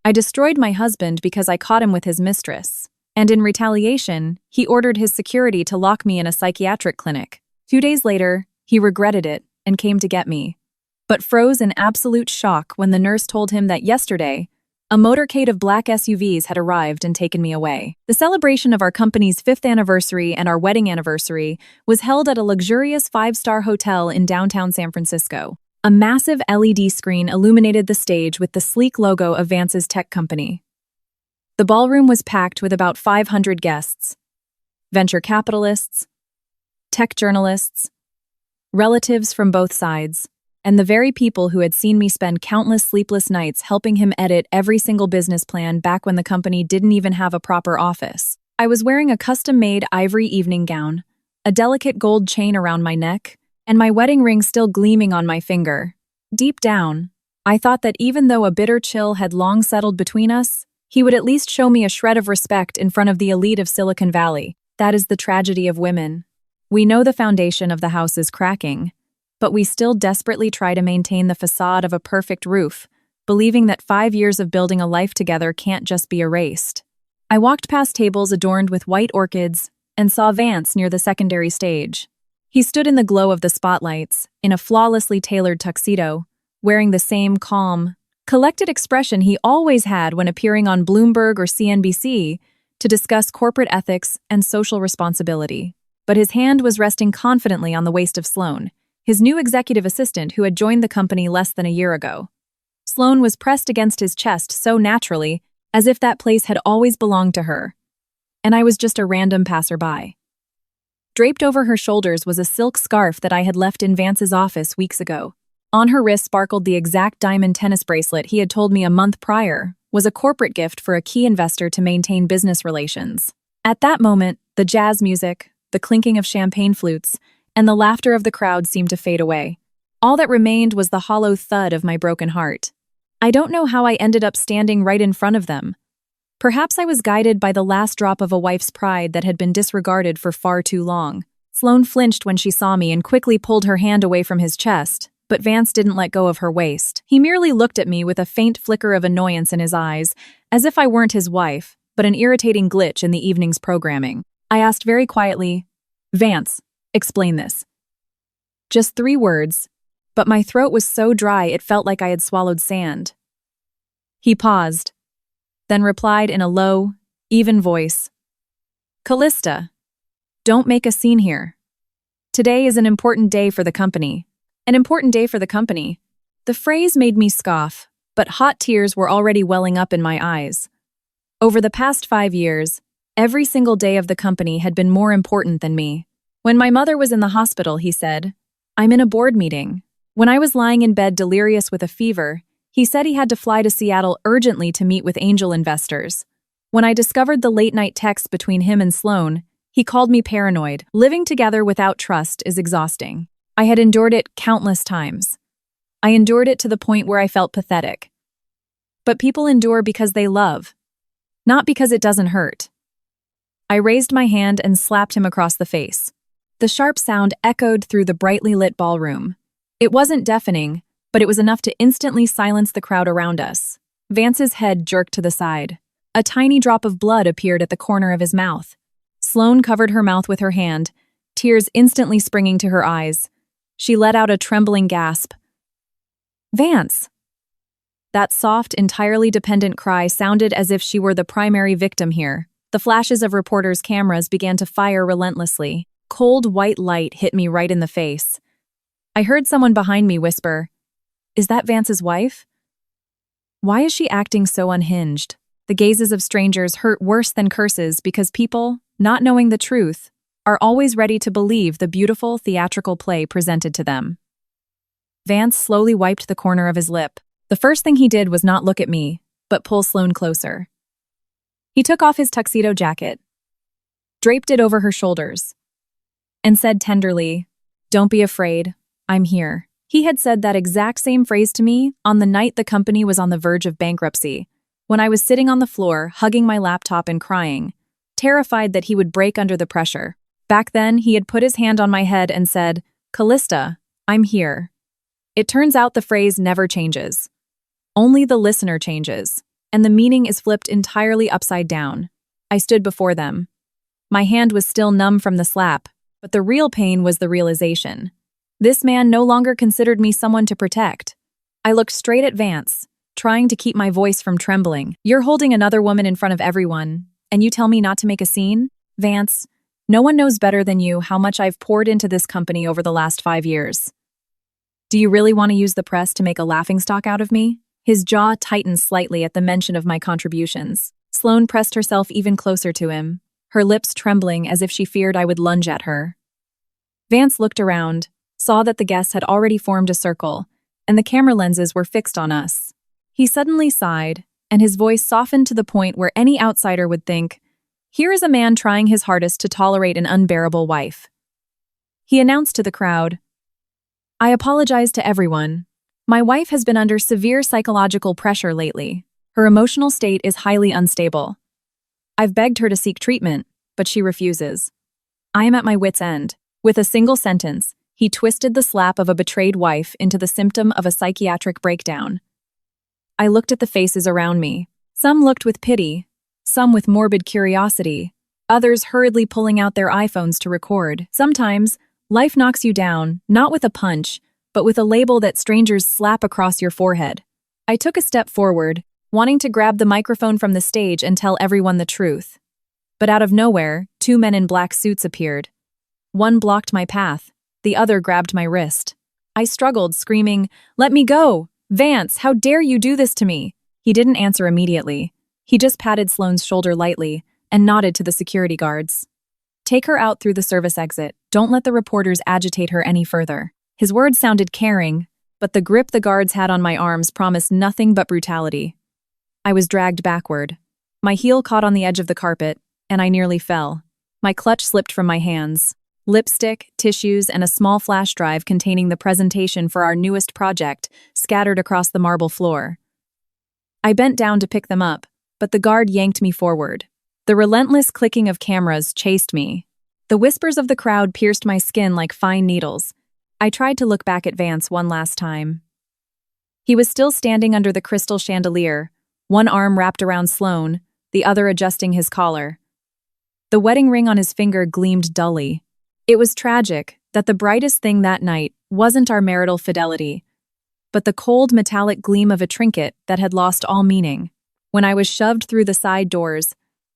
I destroyed my husband because I caught him with his mistress. And in retaliation, he ordered his security to lock me in a psychiatric clinic. 2 days later, he regretted it and came to get me, but froze in absolute shock when the nurse told him that yesterday, a motorcade of black SUVs had arrived and taken me away. The celebration of our company's 5th anniversary and our wedding anniversary was held at a luxurious 5-star hotel in downtown San Francisco. A massive LED screen illuminated the stage with the sleek logo of Vance's tech company. The ballroom was packed with about 500 guests, venture capitalists, tech journalists, relatives from both sides, and the very people who had seen me spend countless sleepless nights helping him edit every single business plan back when the company didn't even have a proper office. I was wearing a custom-made ivory evening gown, a delicate gold chain around my neck, and my wedding ring still gleaming on my finger. Deep down, I thought that even though a bitter chill had long settled between us, he would at least show me a shred of respect in front of the elite of Silicon Valley. That is the tragedy of women. We know the foundation of the house is cracking, but we still desperately try to maintain the facade of a perfect roof, believing that 5 years of building a life together can't just be erased. I walked past tables adorned with white orchids and saw Vance near the secondary stage. He stood in the glow of the spotlights, in a flawlessly tailored tuxedo, wearing the same calm, collected expression he always had when appearing on Bloomberg or CNBC to discuss corporate ethics and social responsibility. But his hand was resting confidently on the waist of Sloane, his new executive assistant who had joined the company less than a year ago. Sloane was pressed against his chest so naturally, as if that place had always belonged to her. And I was just a random passerby. Draped over her shoulders was a silk scarf that I had left in Vance's office weeks ago. On her wrist sparkled the exact diamond tennis bracelet he had told me a month prior was a corporate gift for a key investor to maintain business relations. At that moment, the jazz music, the clinking of champagne flutes, and the laughter of the crowd seemed to fade away. All that remained was the hollow thud of my broken heart. I don't know how I ended up standing right in front of them. Perhaps I was guided by the last drop of a wife's pride that had been disregarded for far too long. Sloane flinched when she saw me and quickly pulled her hand away from his chest, but Vance didn't let go of her waist. He merely looked at me with a faint flicker of annoyance in his eyes, as if I weren't his wife, but an irritating glitch in the evening's programming. I asked very quietly, "Vance, explain this." Just 3 words, but my throat was so dry it felt like I had swallowed sand. He paused, then replied in a low, even voice, "Callista, don't make a scene here. Today is an important day for the company." An important day for the company. The phrase made me scoff, but hot tears were already welling up in my eyes. Over the past 5 years, every single day of the company had been more important than me. When my mother was in the hospital, he said, "I'm in a board meeting." When I was lying in bed delirious with a fever, he said he had to fly to Seattle urgently to meet with angel investors. When I discovered the late-night text between him and Sloane, he called me paranoid. Living together without trust is exhausting. I had endured it countless times. I endured it to the point where I felt pathetic. But people endure because they love, not because it doesn't hurt. I raised my hand and slapped him across the face. The sharp sound echoed through the brightly lit ballroom. It wasn't deafening, but it was enough to instantly silence the crowd around us. Vance's head jerked to the side. A tiny drop of blood appeared at the corner of his mouth. Sloane covered her mouth with her hand, tears instantly springing to her eyes. She let out a trembling gasp. "Vance!" That soft, entirely dependent cry sounded as if she were the primary victim here. The flashes of reporters' cameras began to fire relentlessly. Cold white light hit me right in the face. I heard someone behind me whisper, "Is that Vance's wife?" Why is she acting so unhinged? The gazes of strangers hurt worse than curses because people, not knowing the truth, are always ready to believe the beautiful theatrical play presented to them. Vance slowly wiped the corner of his lip. The first thing he did was not look at me, but pull Sloane closer. He took off his tuxedo jacket, draped it over her shoulders, and said tenderly, "Don't be afraid, I'm here." He had said that exact same phrase to me on the night the company was on the verge of bankruptcy, when I was sitting on the floor, hugging my laptop and crying, terrified that he would break under the pressure. Back then, he had put his hand on my head and said, "Callista, I'm here." It turns out the phrase never changes. Only the listener changes. and the meaning is flipped entirely upside down. I stood before them. My hand was still numb from the slap, but the real pain was the realization. This man no longer considered me someone to protect. I looked straight at Vance, trying to keep my voice from trembling. "You're holding another woman in front of everyone, and you tell me not to make a scene? Vance, no one knows better than you how much I've poured into this company over the last 5 years. Do you really want to use the press to make a laughingstock out of me?" His jaw tightened slightly at the mention of my contributions. Sloane pressed herself even closer to him, her lips trembling as if she feared I would lunge at her. Vance looked around, saw that the guests had already formed a circle, and the camera lenses were fixed on us. He suddenly sighed, and his voice softened to the point where any outsider would think, "Here is a man trying his hardest to tolerate an unbearable wife." He announced to the crowd, "I apologize to everyone. My wife has been under severe psychological pressure lately. Her emotional state is highly unstable. I've begged her to seek treatment, but she refuses. I am at my wit's end." With a single sentence, he twisted the slap of a betrayed wife into the symptom of a psychiatric breakdown. I looked at the faces around me. Some looked with pity, some with morbid curiosity, others hurriedly pulling out their iPhones to record. Sometimes, life knocks you down, not with a punch, but with a label that strangers slap across your forehead. I took a step forward, wanting to grab the microphone from the stage and tell everyone the truth. But out of nowhere, 2 men in black suits appeared. One blocked my path, the other grabbed my wrist. I struggled, screaming, "Let me go! Vance, how dare you do this to me?" He didn't answer immediately. He just patted Sloane's shoulder lightly and nodded to the security guards. "Take her out through the service exit. Don't let the reporters agitate her any further." His words sounded caring, but the grip the guards had on my arms promised nothing but brutality. I was dragged backward. My heel caught on the edge of the carpet, and I nearly fell. My clutch slipped from my hands. Lipstick, tissues, and a small flash drive containing the presentation for our newest project scattered across the marble floor. I bent down to pick them up, but the guard yanked me forward. The relentless clicking of cameras chased me. The whispers of the crowd pierced my skin like fine needles. I tried to look back at Vance one last time. He was still standing under the crystal chandelier, one arm wrapped around Sloane, the other adjusting his collar. The wedding ring on his finger gleamed dully. It was tragic that the brightest thing that night wasn't our marital fidelity, but the cold metallic gleam of a trinket that had lost all meaning. When I was shoved through the side doors,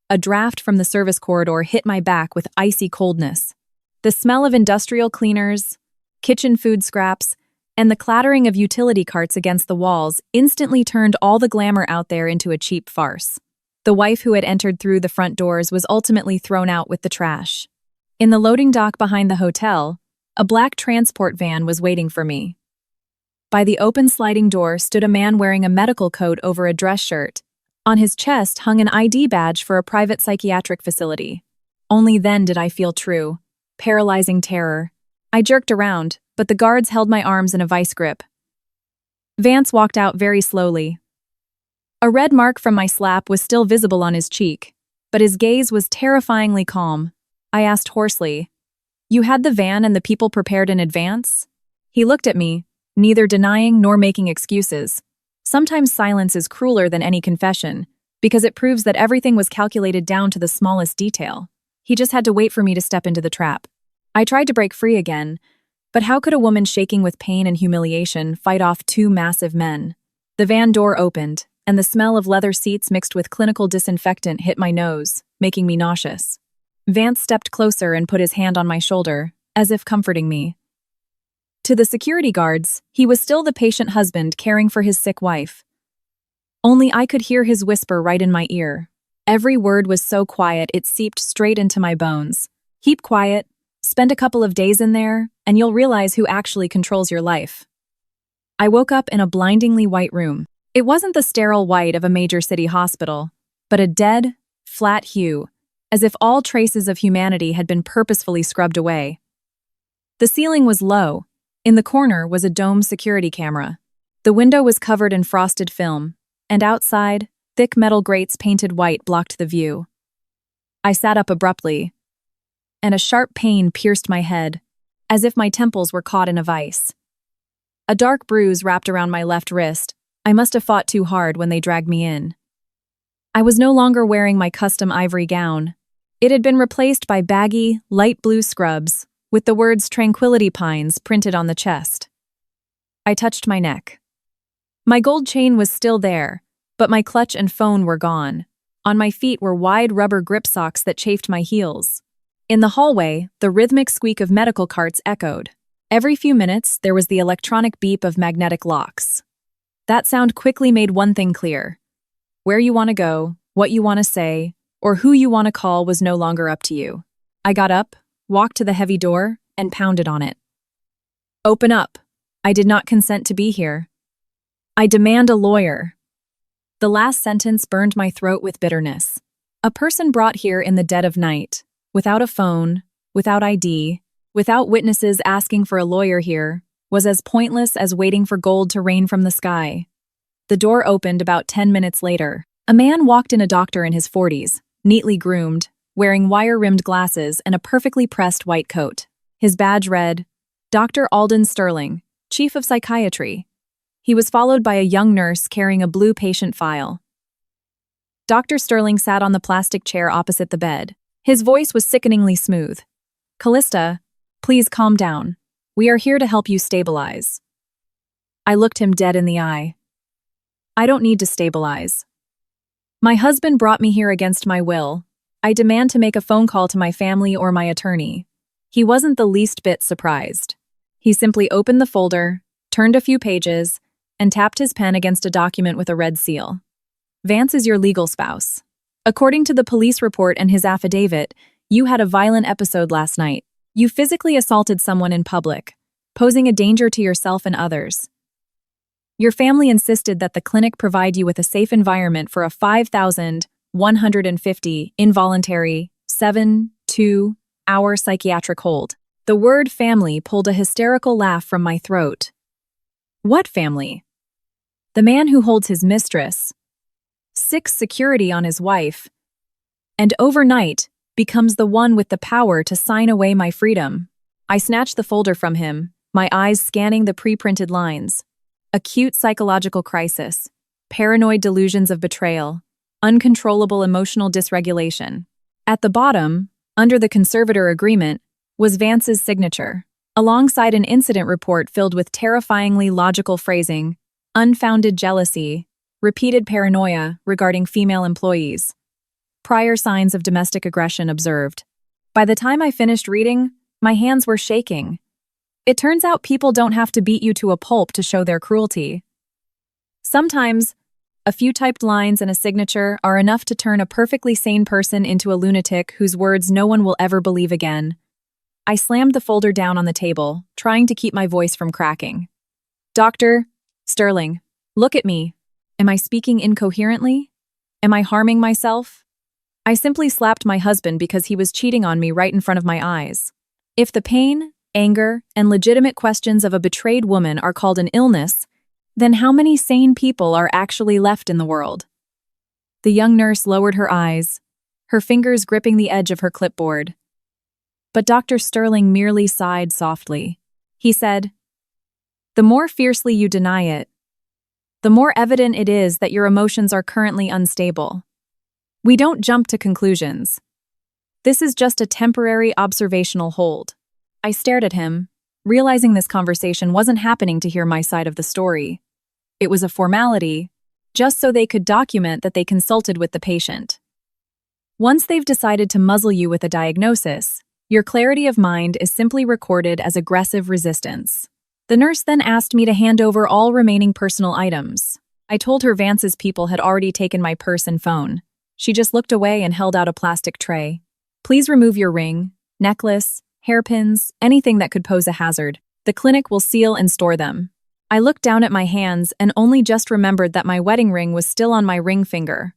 a draft from the service corridor hit my back with icy coldness. The smell of industrial cleaners, kitchen food scraps, and the clattering of utility carts against the walls instantly turned all the glamour out there into a cheap farce. The wife who had entered through the front doors was ultimately thrown out with the trash. In the loading dock behind the hotel, a black transport van was waiting for me. By the open sliding door stood a man wearing a medical coat over a dress shirt. On his chest hung an ID badge for a private psychiatric facility. Only then did I feel true, paralyzing terror. I jerked around, but the guards held my arms in a vice grip. Vance walked out very slowly. A red mark from my slap was still visible on his cheek, but his gaze was terrifyingly calm. I asked hoarsely, "You had the van and the people prepared in advance?" He looked at me, neither denying nor making excuses. Sometimes silence is crueler than any confession, because it proves that everything was calculated down to the smallest detail. He just had to wait for me to step into the trap. I tried to break free again, but how could a woman shaking with pain and humiliation fight off 2 massive men? The van door opened, and the smell of leather seats mixed with clinical disinfectant hit my nose, making me nauseous. Vance stepped closer and put his hand on my shoulder, as if comforting me. To the security guards, he was still the patient husband caring for his sick wife. Only I could hear his whisper right in my ear. Every word was so quiet it seeped straight into my bones. "Keep quiet, spend a couple of days in there, and you'll realize who actually controls your life." I woke up in a blindingly white room. It wasn't the sterile white of a major city hospital, but a dead, flat hue, as if all traces of humanity had been purposefully scrubbed away. The ceiling was low. In the corner was a dome security camera. The window was covered in frosted film, and outside, thick metal grates painted white blocked the view. I sat up abruptly, and a sharp pain pierced my head, as if my temples were caught in a vice. A dark bruise wrapped around my left wrist. I must have fought too hard when they dragged me in. I was no longer wearing my custom ivory gown. It had been replaced by baggy, light blue scrubs, with the words Tranquility Pines printed on the chest. I touched my neck. My gold chain was still there, but my clutch and phone were gone. On my feet were wide rubber grip socks that chafed my heels. In the hallway, the rhythmic squeak of medical carts echoed. Every few minutes, there was the electronic beep of magnetic locks. That sound quickly made one thing clear. Where you want to go, what you want to say, or who you want to call was no longer up to you. I got up, walked to the heavy door, and pounded on it. Open up. I did not consent to be here. I demand a lawyer. The last sentence burned my throat with bitterness. A person brought here in the dead of night, without a phone, without ID, without witnesses asking for a lawyer here, was as pointless as waiting for gold to rain from the sky. The door opened about 10 minutes later. A man walked in, a doctor in his 40s, neatly groomed, wearing wire-rimmed glasses and a perfectly pressed white coat. His badge read, Dr. Alden Sterling, Chief of Psychiatry. He was followed by a young nurse carrying a blue patient file. Dr. Sterling sat on the plastic chair opposite the bed. His voice was sickeningly smooth. Callista, please calm down. We are here to help you stabilize. I looked him dead in the eye. I don't need to stabilize. My husband brought me here against my will. I demand to make a phone call to my family or my attorney. He wasn't the least bit surprised. He simply opened the folder, turned a few pages, and tapped his pen against a document with a red seal. Vance is your legal spouse. According to the police report and his affidavit, you had a violent episode last night. You physically assaulted someone in public, posing a danger to yourself and others. Your family insisted that the clinic provide you with a safe environment for a 5,150 involuntary 7-2-hour psychiatric hold. The word family pulled a hysterical laugh from my throat. What family? The man who holds his mistress, 6 security on his wife, and overnight becomes the one with the power to sign away my freedom. I snatched the folder from him, my eyes scanning the pre-printed lines. Acute psychological crisis, paranoid delusions of betrayal, uncontrollable emotional dysregulation. At the bottom, under the conservator agreement, was Vance's signature, alongside an incident report filled with terrifyingly logical phrasing, unfounded jealousy, repeated paranoia regarding female employees, prior signs of domestic aggression observed. By the time I finished reading, my hands were shaking. It turns out people don't have to beat you to a pulp to show their cruelty. Sometimes, a few typed lines and a signature are enough to turn a perfectly sane person into a lunatic whose words no one will ever believe again. I slammed the folder down on the table, trying to keep my voice from cracking. Dr. Sterling, look at me. Am I speaking incoherently? Am I harming myself? I simply slapped my husband because he was cheating on me right in front of my eyes. If the pain, anger, and legitimate questions of a betrayed woman are called an illness, then how many sane people are actually left in the world? The young nurse lowered her eyes, her fingers gripping the edge of her clipboard. But Dr. Sterling merely sighed softly. He said, "The more fiercely you deny it, the more evident it is that your emotions are currently unstable. We don't jump to conclusions. This is just a temporary observational hold." I stared at him, realizing this conversation wasn't happening to hear my side of the story. It was a formality, just so they could document that they consulted with the patient. Once they've decided to muzzle you with a diagnosis, your clarity of mind is simply recorded as aggressive resistance. The nurse then asked me to hand over all remaining personal items. I told her Vance's people had already taken my purse and phone. She just looked away and held out a plastic tray. Please remove your ring, necklace, hairpins, anything that could pose a hazard. The clinic will seal and store them. I looked down at my hands and only just remembered that my wedding ring was still on my ring finger.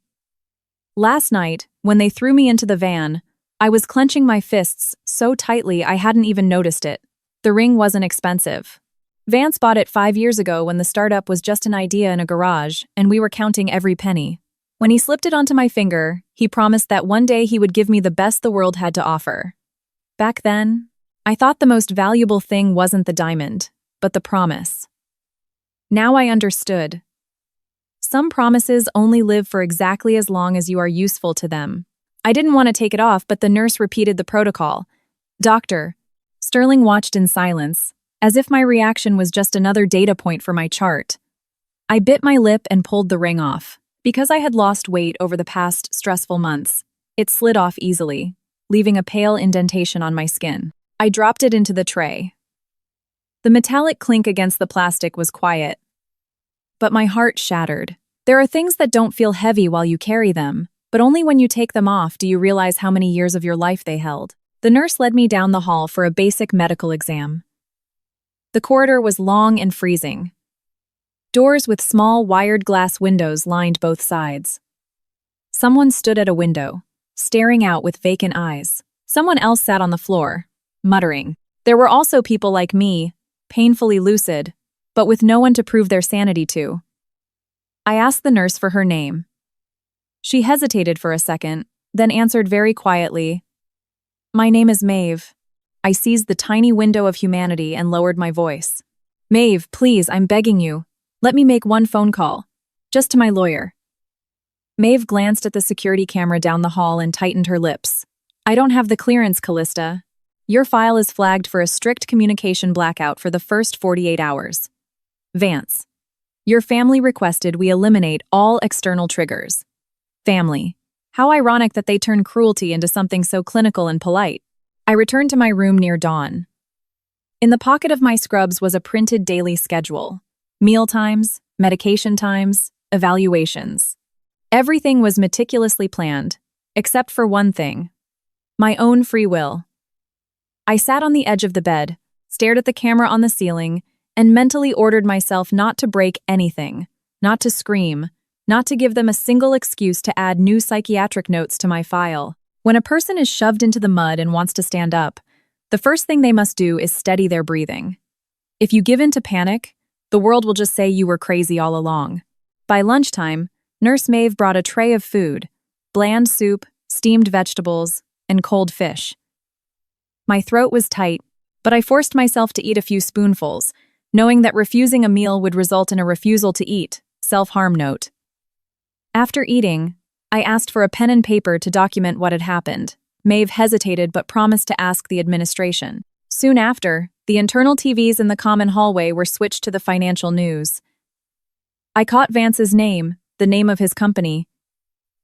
Last night, when they threw me into the van, I was clenching my fists so tightly I hadn't even noticed it. The ring wasn't expensive. Vance bought it 5 years ago when the startup was just an idea in a garage, and we were counting every penny. When he slipped it onto my finger, he promised that one day he would give me the best the world had to offer. Back then, I thought the most valuable thing wasn't the diamond, but the promise. Now I understood. Some promises only live for exactly as long as you are useful to them. I didn't want to take it off, but the nurse repeated the protocol. Doctor. Sterling watched in silence, as if my reaction was just another data point for my chart. I bit my lip and pulled the ring off. Because I had lost weight over the past stressful months, it slid off easily, leaving a pale indentation on my skin. I dropped it into the tray. The metallic clink against the plastic was quiet, but my heart shattered. There are things that don't feel heavy while you carry them, but only when you take them off do you realize how many years of your life they held. The nurse led me down the hall for a basic medical exam. The corridor was long and freezing. Doors with small, wired glass windows lined both sides. Someone stood at a window, staring out with vacant eyes. Someone else sat on the floor, muttering. There were also people like me, painfully lucid, but with no one to prove their sanity to. I asked the nurse for her name. She hesitated for a second, then answered very quietly, "My name is Maeve." I seized the tiny window of humanity and lowered my voice. "Maeve, please, I'm begging you. Let me make one phone call. Just to my lawyer." Maeve glanced at the security camera down the hall and tightened her lips. "I don't have the clearance, Callista. Your file is flagged for a strict communication blackout for the first 48 hours. Vance, your family requested we eliminate all external triggers. Family. How ironic that they turn cruelty into something so clinical and polite." I returned to my room near dawn. In the pocket of my scrubs was a printed daily schedule. Meal times, medication times, evaluations. Everything was meticulously planned, except for one thing: my own free will. I sat on the edge of the bed, stared at the camera on the ceiling, and mentally ordered myself not to break anything, not to scream, not to give them a single excuse to add new psychiatric notes to my file. When a person is shoved into the mud and wants to stand up, the first thing they must do is steady their breathing. If you give in to panic, the world will just say you were crazy all along. By lunchtime, Nurse Maeve brought a tray of food: bland soup, steamed vegetables, and cold fish. My throat was tight, but I forced myself to eat a few spoonfuls, knowing that refusing a meal would result in a refusal to eat, self-harm note. After eating, I asked for a pen and paper to document what had happened. Maeve hesitated but promised to ask the administration. Soon after, the internal TVs in the common hallway were switched to the financial news. I caught Vance's name, the name of his company,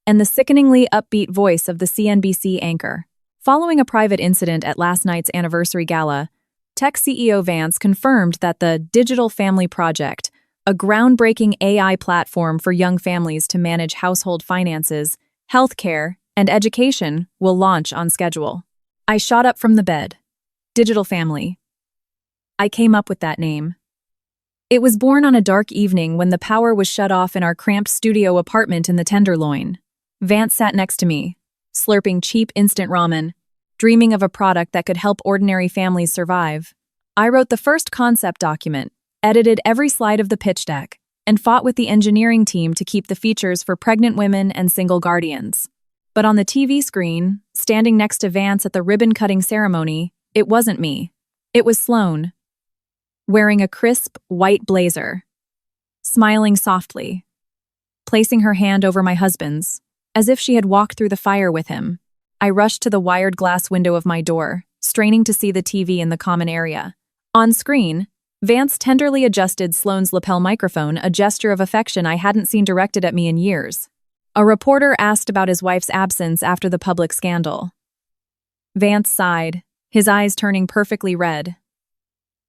and the sickeningly upbeat voice of the CNBC anchor. Following a private incident at last night's anniversary gala, Tech CEO Vance confirmed that the Digital Family Project, a groundbreaking AI platform for young families to manage household finances, healthcare, and education, will launch on schedule. I shot up from the bed. Digital Family. I came up with that name. It was born on a dark evening when the power was shut off in our cramped studio apartment in the Tenderloin. Vance sat next to me, slurping cheap instant ramen, dreaming of a product that could help ordinary families survive. I wrote the first concept document, edited every slide of the pitch deck, and fought with the engineering team to keep the features for pregnant women and single guardians. But on the TV screen, standing next to Vance at the ribbon-cutting ceremony, it wasn't me. It was Sloane, wearing a crisp, white blazer, smiling softly, placing her hand over my husband's, as if she had walked through the fire with him. I rushed to the wired glass window of my door, straining to see the TV in the common area. On screen, Vance tenderly adjusted Sloane's lapel microphone, a gesture of affection I hadn't seen directed at me in years. A reporter asked about his wife's absence after the public scandal. Vance sighed, his eyes turning perfectly red.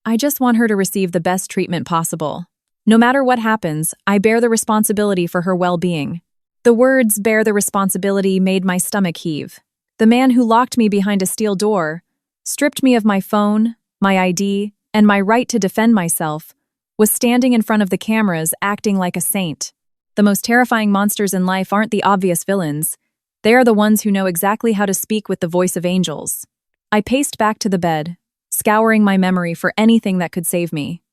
"I just want her to receive the best treatment possible. No matter what happens, I bear the responsibility for her well-being." The words "bear the responsibility" made my stomach heave. The man who locked me behind a steel door, stripped me of my phone, my ID, and my right to defend myself, was standing in front of the cameras acting like a saint. The most terrifying monsters in life aren't the obvious villains. They are the ones who know exactly how to speak with the voice of angels. I paced back to the bed, scouring my memory for anything that could save me.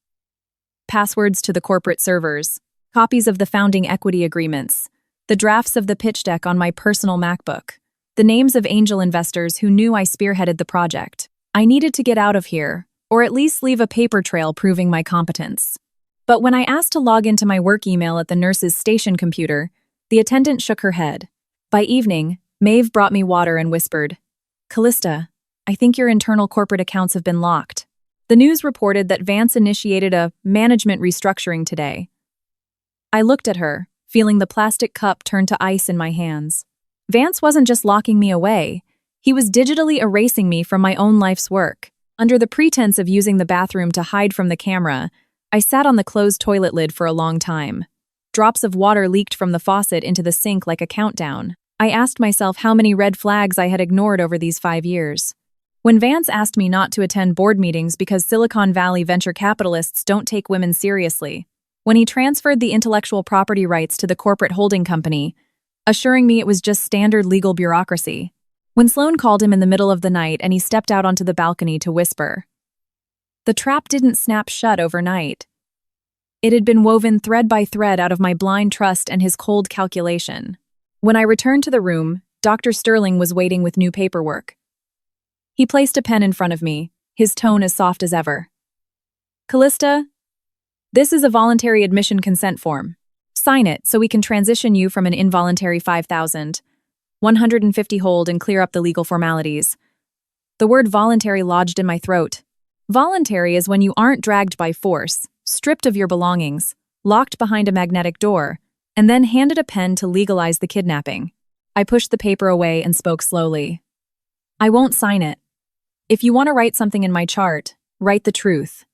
Passwords to the corporate servers, copies of the founding equity agreements, the drafts of the pitch deck on my personal MacBook, the names of angel investors who knew I spearheaded the project. I needed to get out of here, or at least leave a paper trail proving my competence. But when I asked to log into my work email at the nurse's station computer, the attendant shook her head. By evening, Maeve brought me water and whispered, "Callista, I think your internal corporate accounts have been locked." The news reported that Vance initiated a management restructuring today. I looked at her, feeling the plastic cup turn to ice in my hands. Vance wasn't just locking me away, he was digitally erasing me from my own life's work. Under the pretense of using the bathroom to hide from the camera, I sat on the closed toilet lid for a long time. Drops of water leaked from the faucet into the sink like a countdown. I asked myself how many red flags I had ignored over these 5 years. When Vance asked me not to attend board meetings because Silicon Valley venture capitalists don't take women seriously, when he transferred the intellectual property rights to the corporate holding company, assuring me it was just standard legal bureaucracy, when Sloane called him in the middle of the night and he stepped out onto the balcony to whisper, the trap didn't snap shut overnight. It had been woven thread by thread out of my blind trust and his cold calculation. When I returned to the room, Dr. Sterling was waiting with new paperwork. He placed a pen in front of me, his tone as soft as ever. "Callista, this is a voluntary admission consent form. Sign it so we can transition you from an involuntary 5,150 hold and clear up the legal formalities." The word voluntary lodged in my throat. Voluntary is when you aren't dragged by force, stripped of your belongings, locked behind a magnetic door, and then handed a pen to legalize the kidnapping. I pushed the paper away and spoke slowly. "I won't sign it. If you want to write something in my chart, write the truth.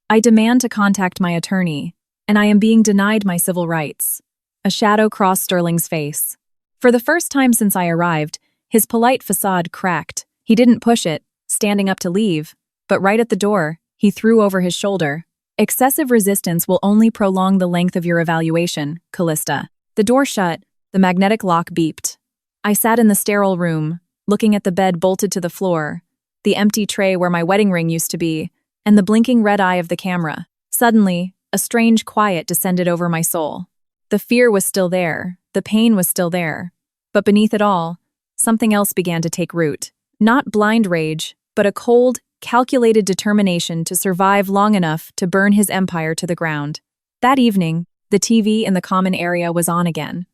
I demand to contact my attorney, and I am being denied my civil rights." A shadow crossed Sterling's face. For the first time since I arrived, his polite facade cracked. He didn't push it, standing up to leave, but right at the door, he threw over his shoulder, "Excessive resistance will only prolong the length of your evaluation, Callista." The door shut, the magnetic lock beeped. I sat in the sterile room, looking at the bed bolted to the floor, the empty tray where my wedding ring used to be, and the blinking red eye of the camera. Suddenly, a strange quiet descended over my soul. The fear was still there, the pain was still there, but beneath it all, something else began to take root. Not blind rage, but a cold, calculated determination to survive long enough to burn his empire to the ground. That evening, the TV in the common area was on again.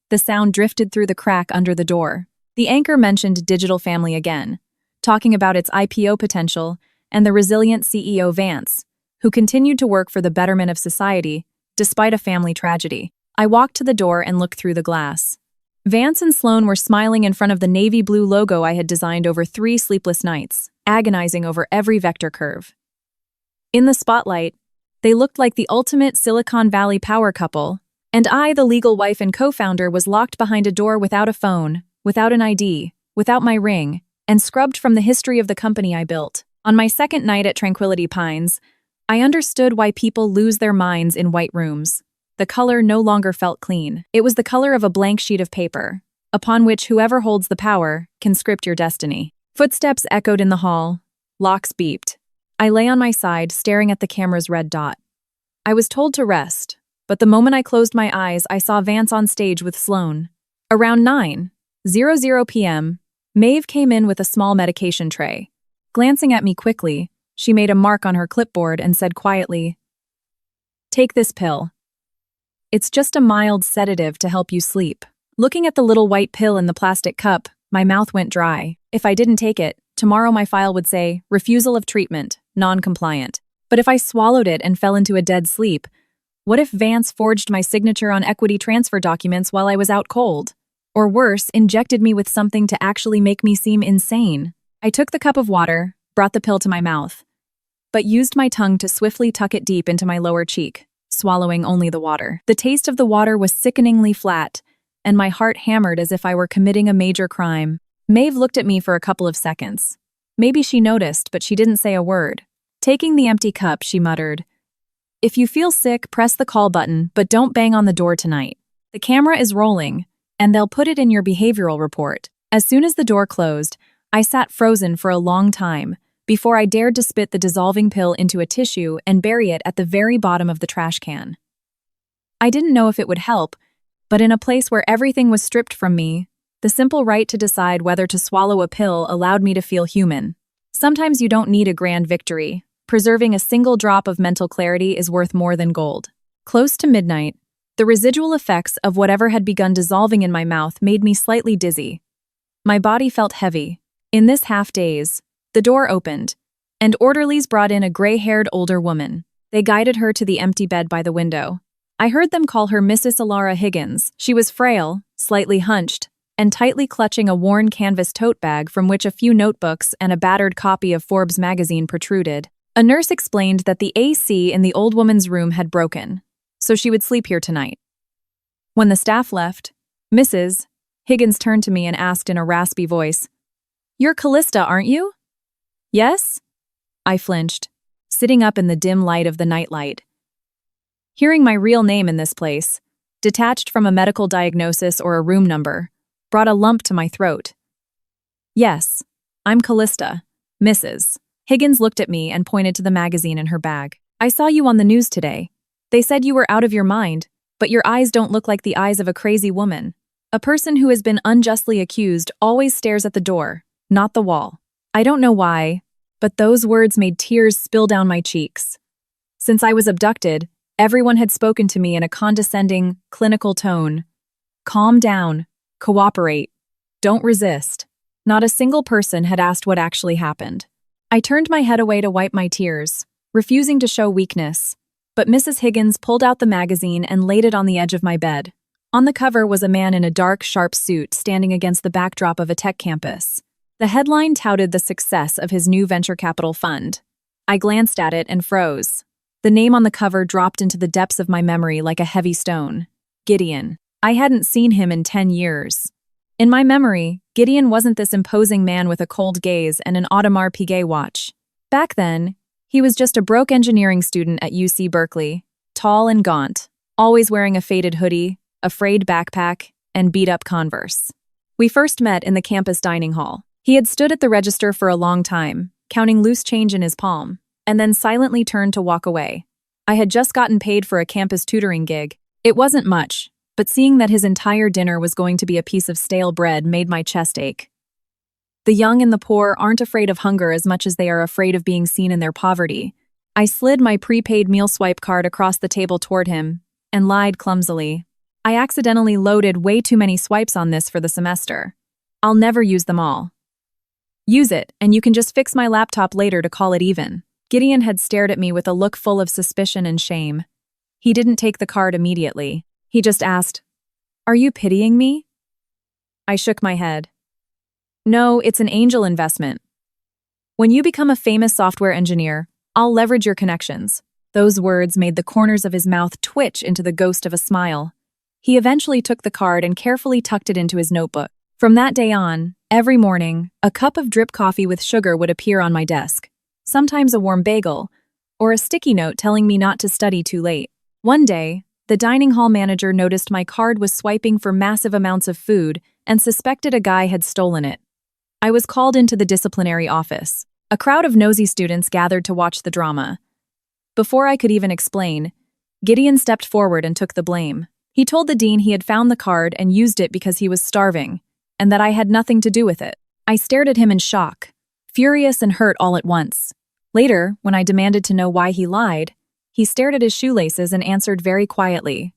The sound drifted through the crack under the door. The anchor mentioned Digital Family again, talking about its IPO potential and the resilient CEO Vance, who continued to work for the betterment of society despite a family tragedy. I walked to the door and looked through the glass. Vance and Sloane were smiling in front of the navy blue logo I had designed over 3 sleepless nights, agonizing over every vector curve. In the spotlight, they looked like the ultimate Silicon Valley power couple, and I, the legal wife and co-founder, was locked behind a door without a phone, without an ID, without my ring, and scrubbed from the history of the company I built. On my second night at Tranquility Pines, I understood why people lose their minds in white rooms. The color no longer felt clean. It was the color of a blank sheet of paper, upon which whoever holds the power can script your destiny. Footsteps echoed in the hall. Locks beeped. I lay on my side, staring at the camera's red dot. I was told to rest, but the moment I closed my eyes, I saw Vance on stage with Sloane. Around 9:00 p.m., Maeve came in with a small medication tray. Glancing at me quickly, she made a mark on her clipboard and said quietly, "Take this pill. It's just a mild sedative to help you sleep." Looking at the little white pill in the plastic cup, my mouth went dry. If I didn't take it, tomorrow my file would say, "Refusal of treatment, non-compliant." But if I swallowed it and fell into a dead sleep, what if Vance forged my signature on equity transfer documents while I was out cold? Or worse, injected me with something to actually make me seem insane? I took the cup of water, brought the pill to my mouth, but used my tongue to swiftly tuck it deep into my lower cheek, swallowing only the water. The taste of the water was sickeningly flat, and my heart hammered as if I were committing a major crime. Maeve looked at me for a couple of seconds. Maybe she noticed, but she didn't say a word. Taking the empty cup, she muttered, "If you feel sick, press the call button, but don't bang on the door tonight. The camera is rolling, and they'll put it in your behavioral report." As soon as the door closed, I sat frozen for a long time before I dared to spit the dissolving pill into a tissue and bury it at the very bottom of the trash can. I didn't know if it would help, but in a place where everything was stripped from me, the simple right to decide whether to swallow a pill allowed me to feel human. Sometimes you don't need a grand victory. preserving a single drop of mental clarity is worth more than gold. Close to midnight, the residual effects of whatever had begun dissolving in my mouth made me slightly dizzy. My body felt heavy. In this half-daze, the door opened, and orderlies brought in a gray-haired older woman. They guided her to the empty bed by the window. I heard them call her Mrs. Alara Higgins. She was frail, slightly hunched, and tightly clutching a worn canvas tote bag from which a few notebooks and a battered copy of Forbes magazine protruded. A nurse explained that the AC in the old woman's room had broken, so she would sleep here tonight. When the staff left, Mrs. Higgins turned to me and asked in a raspy voice, "You're Callista, aren't you?" "Yes?" I flinched, sitting up in the dim light of the nightlight. Hearing my real name in this place, detached from a medical diagnosis or a room number, brought a lump to my throat. "Yes, I'm Callista, Mrs." Higgins looked at me and pointed to the magazine in her bag. "I saw you on the news today. They said you were out of your mind, but your eyes don't look like the eyes of a crazy woman. A person who has been unjustly accused always stares at the door, not the wall." I don't know why, but those words made tears spill down my cheeks. Since I was abducted, everyone had spoken to me in a condescending, clinical tone. Calm down, cooperate, don't resist. Not a single person had asked what actually happened. I turned my head away to wipe my tears, refusing to show weakness, but Mrs. Higgins pulled out the magazine and laid it on the edge of my bed. On the cover was a man in a dark, sharp suit standing against the backdrop of a tech campus. The headline touted the success of his new venture capital fund. I glanced at it and froze. The name on the cover dropped into the depths of my memory like a heavy stone. Gideon. I hadn't seen him in 10 years. In my memory, Gideon wasn't this imposing man with a cold gaze and an Audemars Piguet watch. Back then, he was just a broke engineering student at UC Berkeley, tall and gaunt, always wearing a faded hoodie, a frayed backpack, and beat-up Converse. We first met in the campus dining hall. He had stood at the register for a long time, counting loose change in his palm, and then silently turned to walk away. I had just gotten paid for a campus tutoring gig. It wasn't much, but seeing that his entire dinner was going to be a piece of stale bread made my chest ache. The young and the poor aren't afraid of hunger as much as they are afraid of being seen in their poverty. I slid my prepaid meal swipe card across the table toward him and lied clumsily. "I accidentally loaded way too many swipes on this for the semester. I'll never use them all. Use it, and you can just fix my laptop later to call it even." Gideon had stared at me with a look full of suspicion and shame. He didn't take the card immediately. He just asked, "Are you pitying me?" I shook my head. "No, it's an angel investment. When you become a famous software engineer, I'll leverage your connections." Those words made the corners of his mouth twitch into the ghost of a smile. He eventually took the card and carefully tucked it into his notebook. From that day on, every morning, a cup of drip coffee with sugar would appear on my desk, sometimes a warm bagel, or a sticky note telling me not to study too late. One day, the dining hall manager noticed my card was swiping for massive amounts of food and suspected a guy had stolen it. I was called into the disciplinary office. A crowd of nosy students gathered to watch the drama. Before I could even explain, Gideon stepped forward and took the blame. He told the dean he had found the card and used it because he was starving, and that I had nothing to do with it. I stared at him in shock, furious and hurt all at once. Later, when I demanded to know why he lied, he stared at his shoelaces and answered very quietly,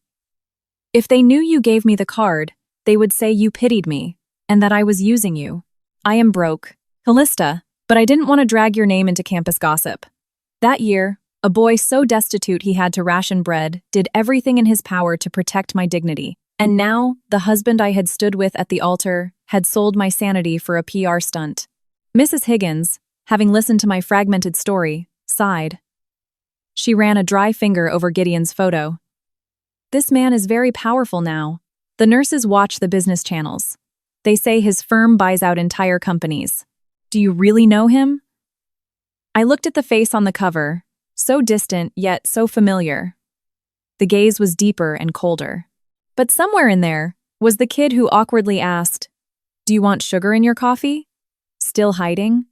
"If they knew you gave me the card, they would say you pitied me, and that I was using you. I am broke, Callista, but I didn't want to drag your name into campus gossip." That year, a boy so destitute he had to ration bread did everything in his power to protect my dignity. And now, the husband I had stood with at the altar had sold my sanity for a PR stunt. Mrs. Higgins, having listened to my fragmented story, sighed. She ran a dry finger over Gideon's photo. "This man is very powerful now. The nurses watch the business channels. They say his firm buys out entire companies. Do you really know him?" I looked at the face on the cover, so distant yet so familiar. The gaze was deeper and colder. But somewhere in there was the kid who awkwardly asked, "Do you want sugar in your coffee?" Still hiding?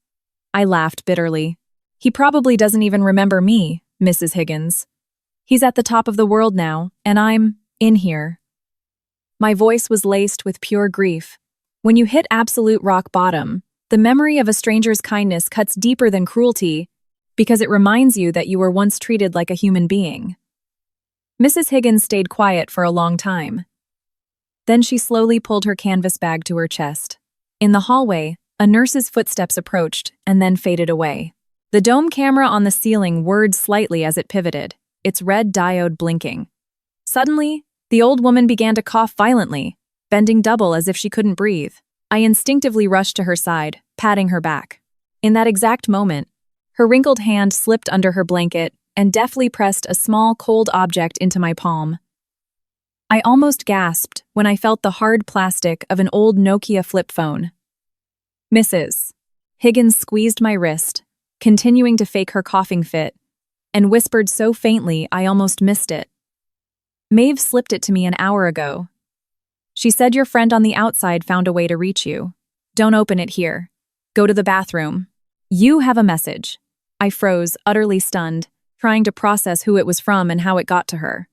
I laughed bitterly. "He probably doesn't even remember me, Mrs. Higgins. He's at the top of the world now, and I'm in here." My voice was laced with pure grief. When you hit absolute rock bottom, the memory of a stranger's kindness cuts deeper than cruelty. because it reminds you that you were once treated like a human being. Mrs. Higgins stayed quiet for a long time. Then she slowly pulled her canvas bag to her chest. In the hallway, a nurse's footsteps approached and then faded away. The dome camera on the ceiling whirred slightly as it pivoted, its red diode blinking. Suddenly, the old woman began to cough violently, bending double as if she couldn't breathe. I instinctively rushed to her side, patting her back. In that exact moment, her wrinkled hand slipped under her blanket and deftly pressed a small, cold object into my palm. I almost gasped when I felt the hard plastic of an old Nokia flip phone. Mrs. Higgins squeezed my wrist, continuing to fake her coughing fit, and whispered so faintly I almost missed it. Maeve slipped it to me an hour ago. She said your friend on the outside found a way to reach you. Don't open it here. Go to the bathroom. You have a message. I froze, utterly stunned, trying to process who it was from and how it got to her.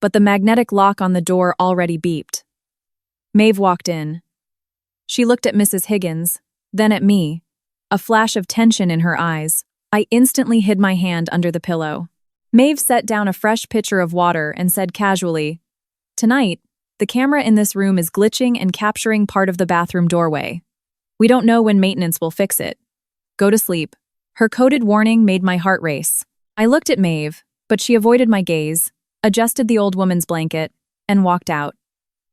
But the magnetic lock on the door already beeped. Maeve walked in. She looked at Mrs. Higgins, then at me, a flash of tension in her eyes. I instantly hid my hand under the pillow. Maeve set down a fresh pitcher of water and said casually, "Tonight, the camera in this room is glitching and capturing part of the bathroom doorway. We don't know when maintenance will fix it. Go to sleep." Her coded warning made my heart race. I looked at Maeve, but she avoided my gaze, adjusted the old woman's blanket, and walked out.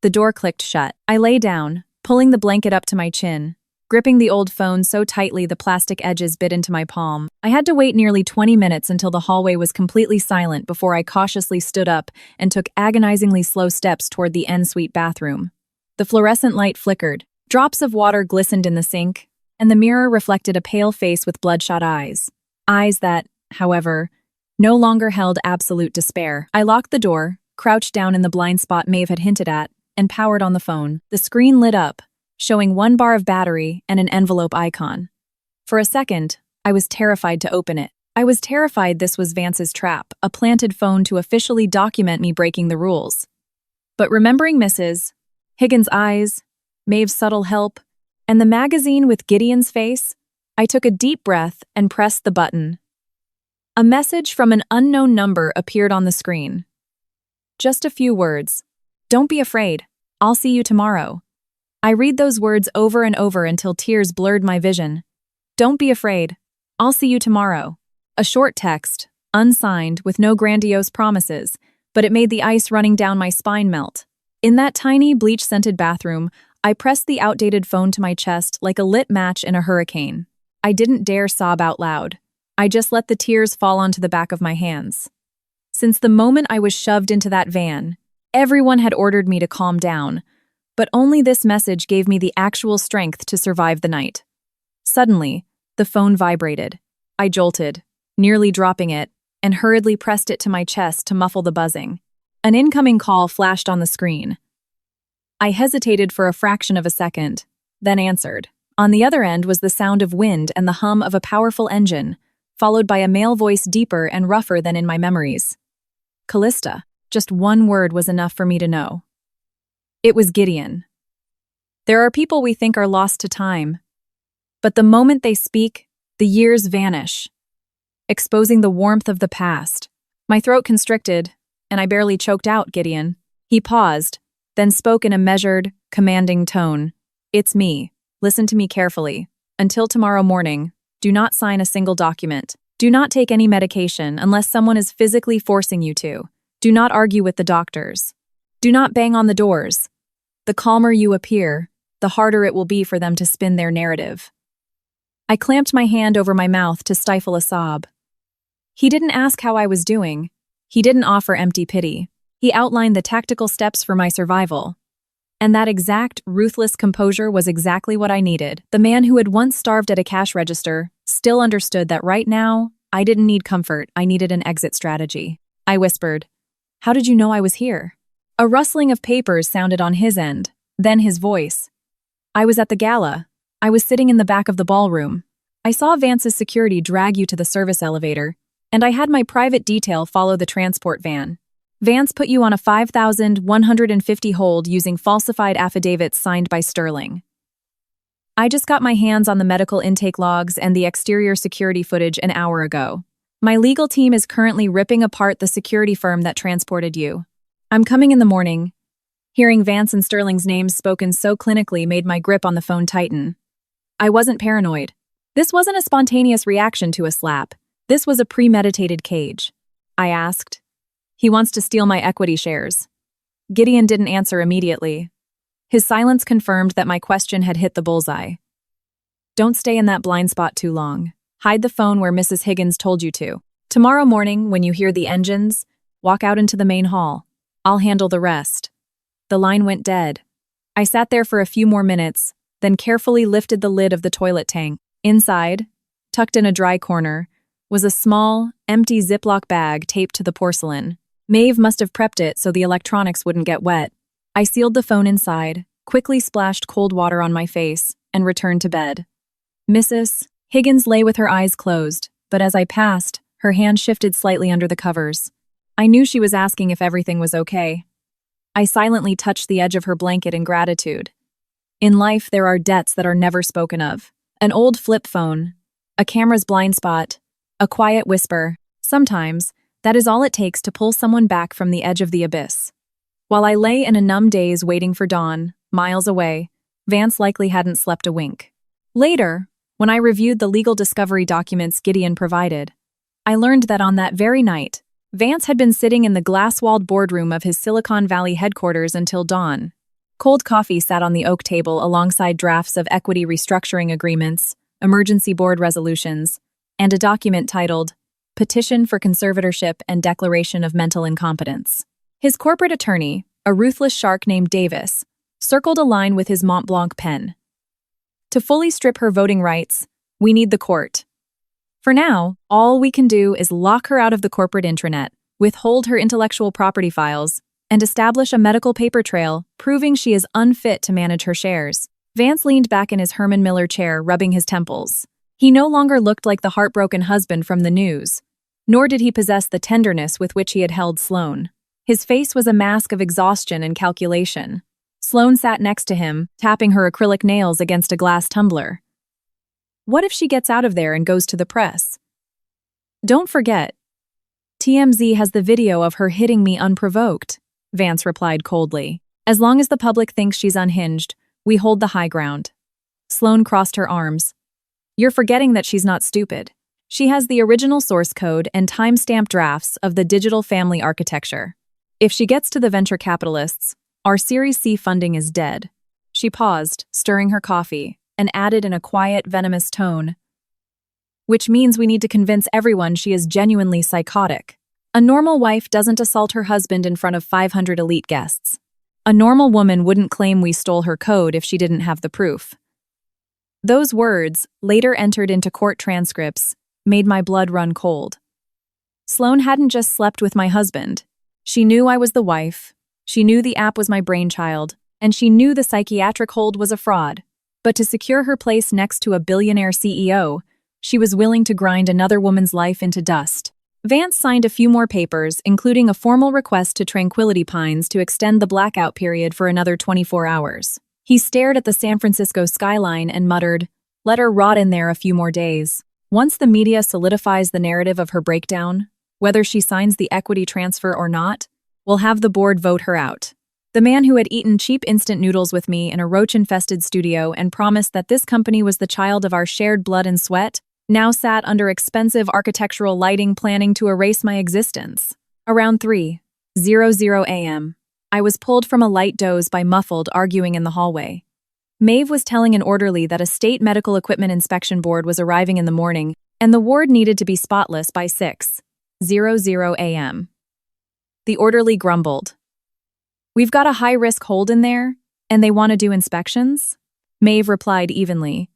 The door clicked shut. I lay down, pulling the blanket up to my chin, gripping the old phone so tightly the plastic edges bit into my palm. I had to wait nearly 20 minutes until the hallway was completely silent before I cautiously stood up and took agonizingly slow steps toward the en-suite bathroom. The fluorescent light flickered, drops of water glistened in the sink, and the mirror reflected a pale face with bloodshot eyes. Eyes that, however, no longer held absolute despair. I locked the door, crouched down in the blind spot Maeve had hinted at, and powered on the phone. The screen lit up, showing 1 bar of battery and an envelope icon. For a second, I was terrified to open it. I was terrified this was Vance's trap, a planted phone to officially document me breaking the rules. But remembering Mrs. Higgins' eyes, Maeve's subtle help, and the magazine with Gideon's face, I took a deep breath and pressed the button. A message from an unknown number appeared on the screen. Just a few words. "Don't be afraid. I'll see you tomorrow." I read those words over and over until tears blurred my vision. "Don't be afraid. I'll see you tomorrow." A short text, unsigned, with no grandiose promises, but it made the ice running down my spine melt. In that tiny, bleach-scented bathroom, I pressed the outdated phone to my chest like a lit match in a hurricane. I didn't dare sob out loud. I just let the tears fall onto the back of my hands. Since the moment I was shoved into that van, everyone had ordered me to calm down, but only this message gave me the actual strength to survive the night. Suddenly, the phone vibrated. I jolted, nearly dropping it, and hurriedly pressed it to my chest to muffle the buzzing. An incoming call flashed on the screen. I hesitated for a fraction of a second, then answered. On the other end was the sound of wind and the hum of a powerful engine, followed by a male voice deeper and rougher than in my memories. Callista. Just one word was enough for me to know. It was Gideon. There are people we think are lost to time, but the moment they speak, the years vanish, exposing the warmth of the past. My throat constricted, and I barely choked out Gideon. He paused, then spoke in a measured, commanding tone. "It's me. Listen to me carefully. Until tomorrow morning, do not sign a single document. Do not take any medication unless someone is physically forcing you to. Do not argue with the doctors. Do not bang on the doors. The calmer you appear, the harder it will be for them to spin their narrative." I clamped my hand over my mouth to stifle a sob. He didn't ask how I was doing. He didn't offer empty pity. He outlined the tactical steps for my survival. And that exact, ruthless composure was exactly what I needed. The man who had once starved at a cash register still understood that right now, I didn't need comfort, I needed an exit strategy. I whispered, "How did you know I was here?" A rustling of papers sounded on his end, then his voice. "I was at the gala. I was sitting in the back of the ballroom. I saw Vance's security drag you to the service elevator, and I had my private detail follow the transport van. Vance put you on a 5,150 hold using falsified affidavits signed by Sterling." I just got my hands on the medical intake logs and the exterior security footage an hour ago. My legal team is currently ripping apart the security firm that transported you. I'm coming in the morning. Hearing Vance and Sterling's names spoken so clinically made my grip on the phone tighten. I wasn't paranoid. This wasn't a spontaneous reaction to a slap. This was a premeditated cage. I asked. He wants to steal my equity shares. Gideon didn't answer immediately. His silence confirmed that my question had hit the bullseye. Don't stay in that blind spot too long. Hide the phone where Mrs. Higgins told you to. Tomorrow morning, when you hear the engines, walk out into the main hall. I'll handle the rest. The line went dead. I sat there for a few more minutes, then carefully lifted the lid of the toilet tank. Inside, tucked in a dry corner, was a small, empty Ziploc bag taped to the porcelain. Maeve must have prepped it so the electronics wouldn't get wet. I sealed the phone inside, quickly splashed cold water on my face, and returned to bed. Mrs. Higgins lay with her eyes closed, but as I passed, her hand shifted slightly under the covers. I knew she was asking if everything was okay. I silently touched the edge of her blanket in gratitude. In life, there are debts that are never spoken of. An old flip phone, a camera's blind spot, a quiet whisper. Sometimes, that is all it takes to pull someone back from the edge of the abyss. While I lay in a numb daze waiting for dawn, miles away, Vance likely hadn't slept a wink. Later, when I reviewed the legal discovery documents Gideon provided, I learned that on that very night, Vance had been sitting in the glass-walled boardroom of his Silicon Valley headquarters until dawn. Cold coffee sat on the oak table alongside drafts of equity restructuring agreements, emergency board resolutions, and a document titled Petition for Conservatorship and Declaration of Mental Incompetence. His corporate attorney, a ruthless shark named Davis, circled a line with his Mont Blanc pen. To fully strip her voting rights, we need the court. For now, all we can do is lock her out of the corporate intranet, withhold her intellectual property files, and establish a medical paper trail proving she is unfit to manage her shares. Vance leaned back in his Herman Miller chair, rubbing his temples. He no longer looked like the heartbroken husband from the news, nor did he possess the tenderness with which he had held Sloane. His face was a mask of exhaustion and calculation. Sloane sat next to him, tapping her acrylic nails against a glass tumbler. What if she gets out of there and goes to the press? Don't forget, TMZ has the video of her hitting me unprovoked, Vance replied coldly. As long as the public thinks she's unhinged, we hold the high ground. Sloane crossed her arms. You're forgetting that she's not stupid. She has the original source code and time-stamped drafts of the digital family architecture. If she gets to the venture capitalists, our Series C funding is dead. She paused, stirring her coffee, and added in a quiet, venomous tone, which means we need to convince everyone she is genuinely psychotic. A normal wife doesn't assault her husband in front of 500 elite guests. A normal woman wouldn't claim we stole her code if she didn't have the proof. Those words, later entered into court transcripts, made my blood run cold. Sloane hadn't just slept with my husband. She knew I was the wife, she knew the app was my brainchild, and she knew the psychiatric hold was a fraud. But to secure her place next to a billionaire CEO, she was willing to grind another woman's life into dust. Vance signed a few more papers, including a formal request to Tranquility Pines to extend the blackout period for another 24 hours. He stared at the San Francisco skyline and muttered, "Let her rot in there a few more days." Once the media solidifies the narrative of her breakdown, whether she signs the equity transfer or not, we'll have the board vote her out. The man who had eaten cheap instant noodles with me in a roach-infested studio and promised that this company was the child of our shared blood and sweat now sat under expensive architectural lighting planning to erase my existence. Around 3:00 a.m., I was pulled from a light doze by muffled arguing in the hallway. Maeve was telling an orderly that a state medical equipment inspection board was arriving in the morning, and the ward needed to be spotless by 6:00 a.m. The orderly grumbled. "We've got a high-risk hold in there, and they want to do inspections?" Maeve replied evenly.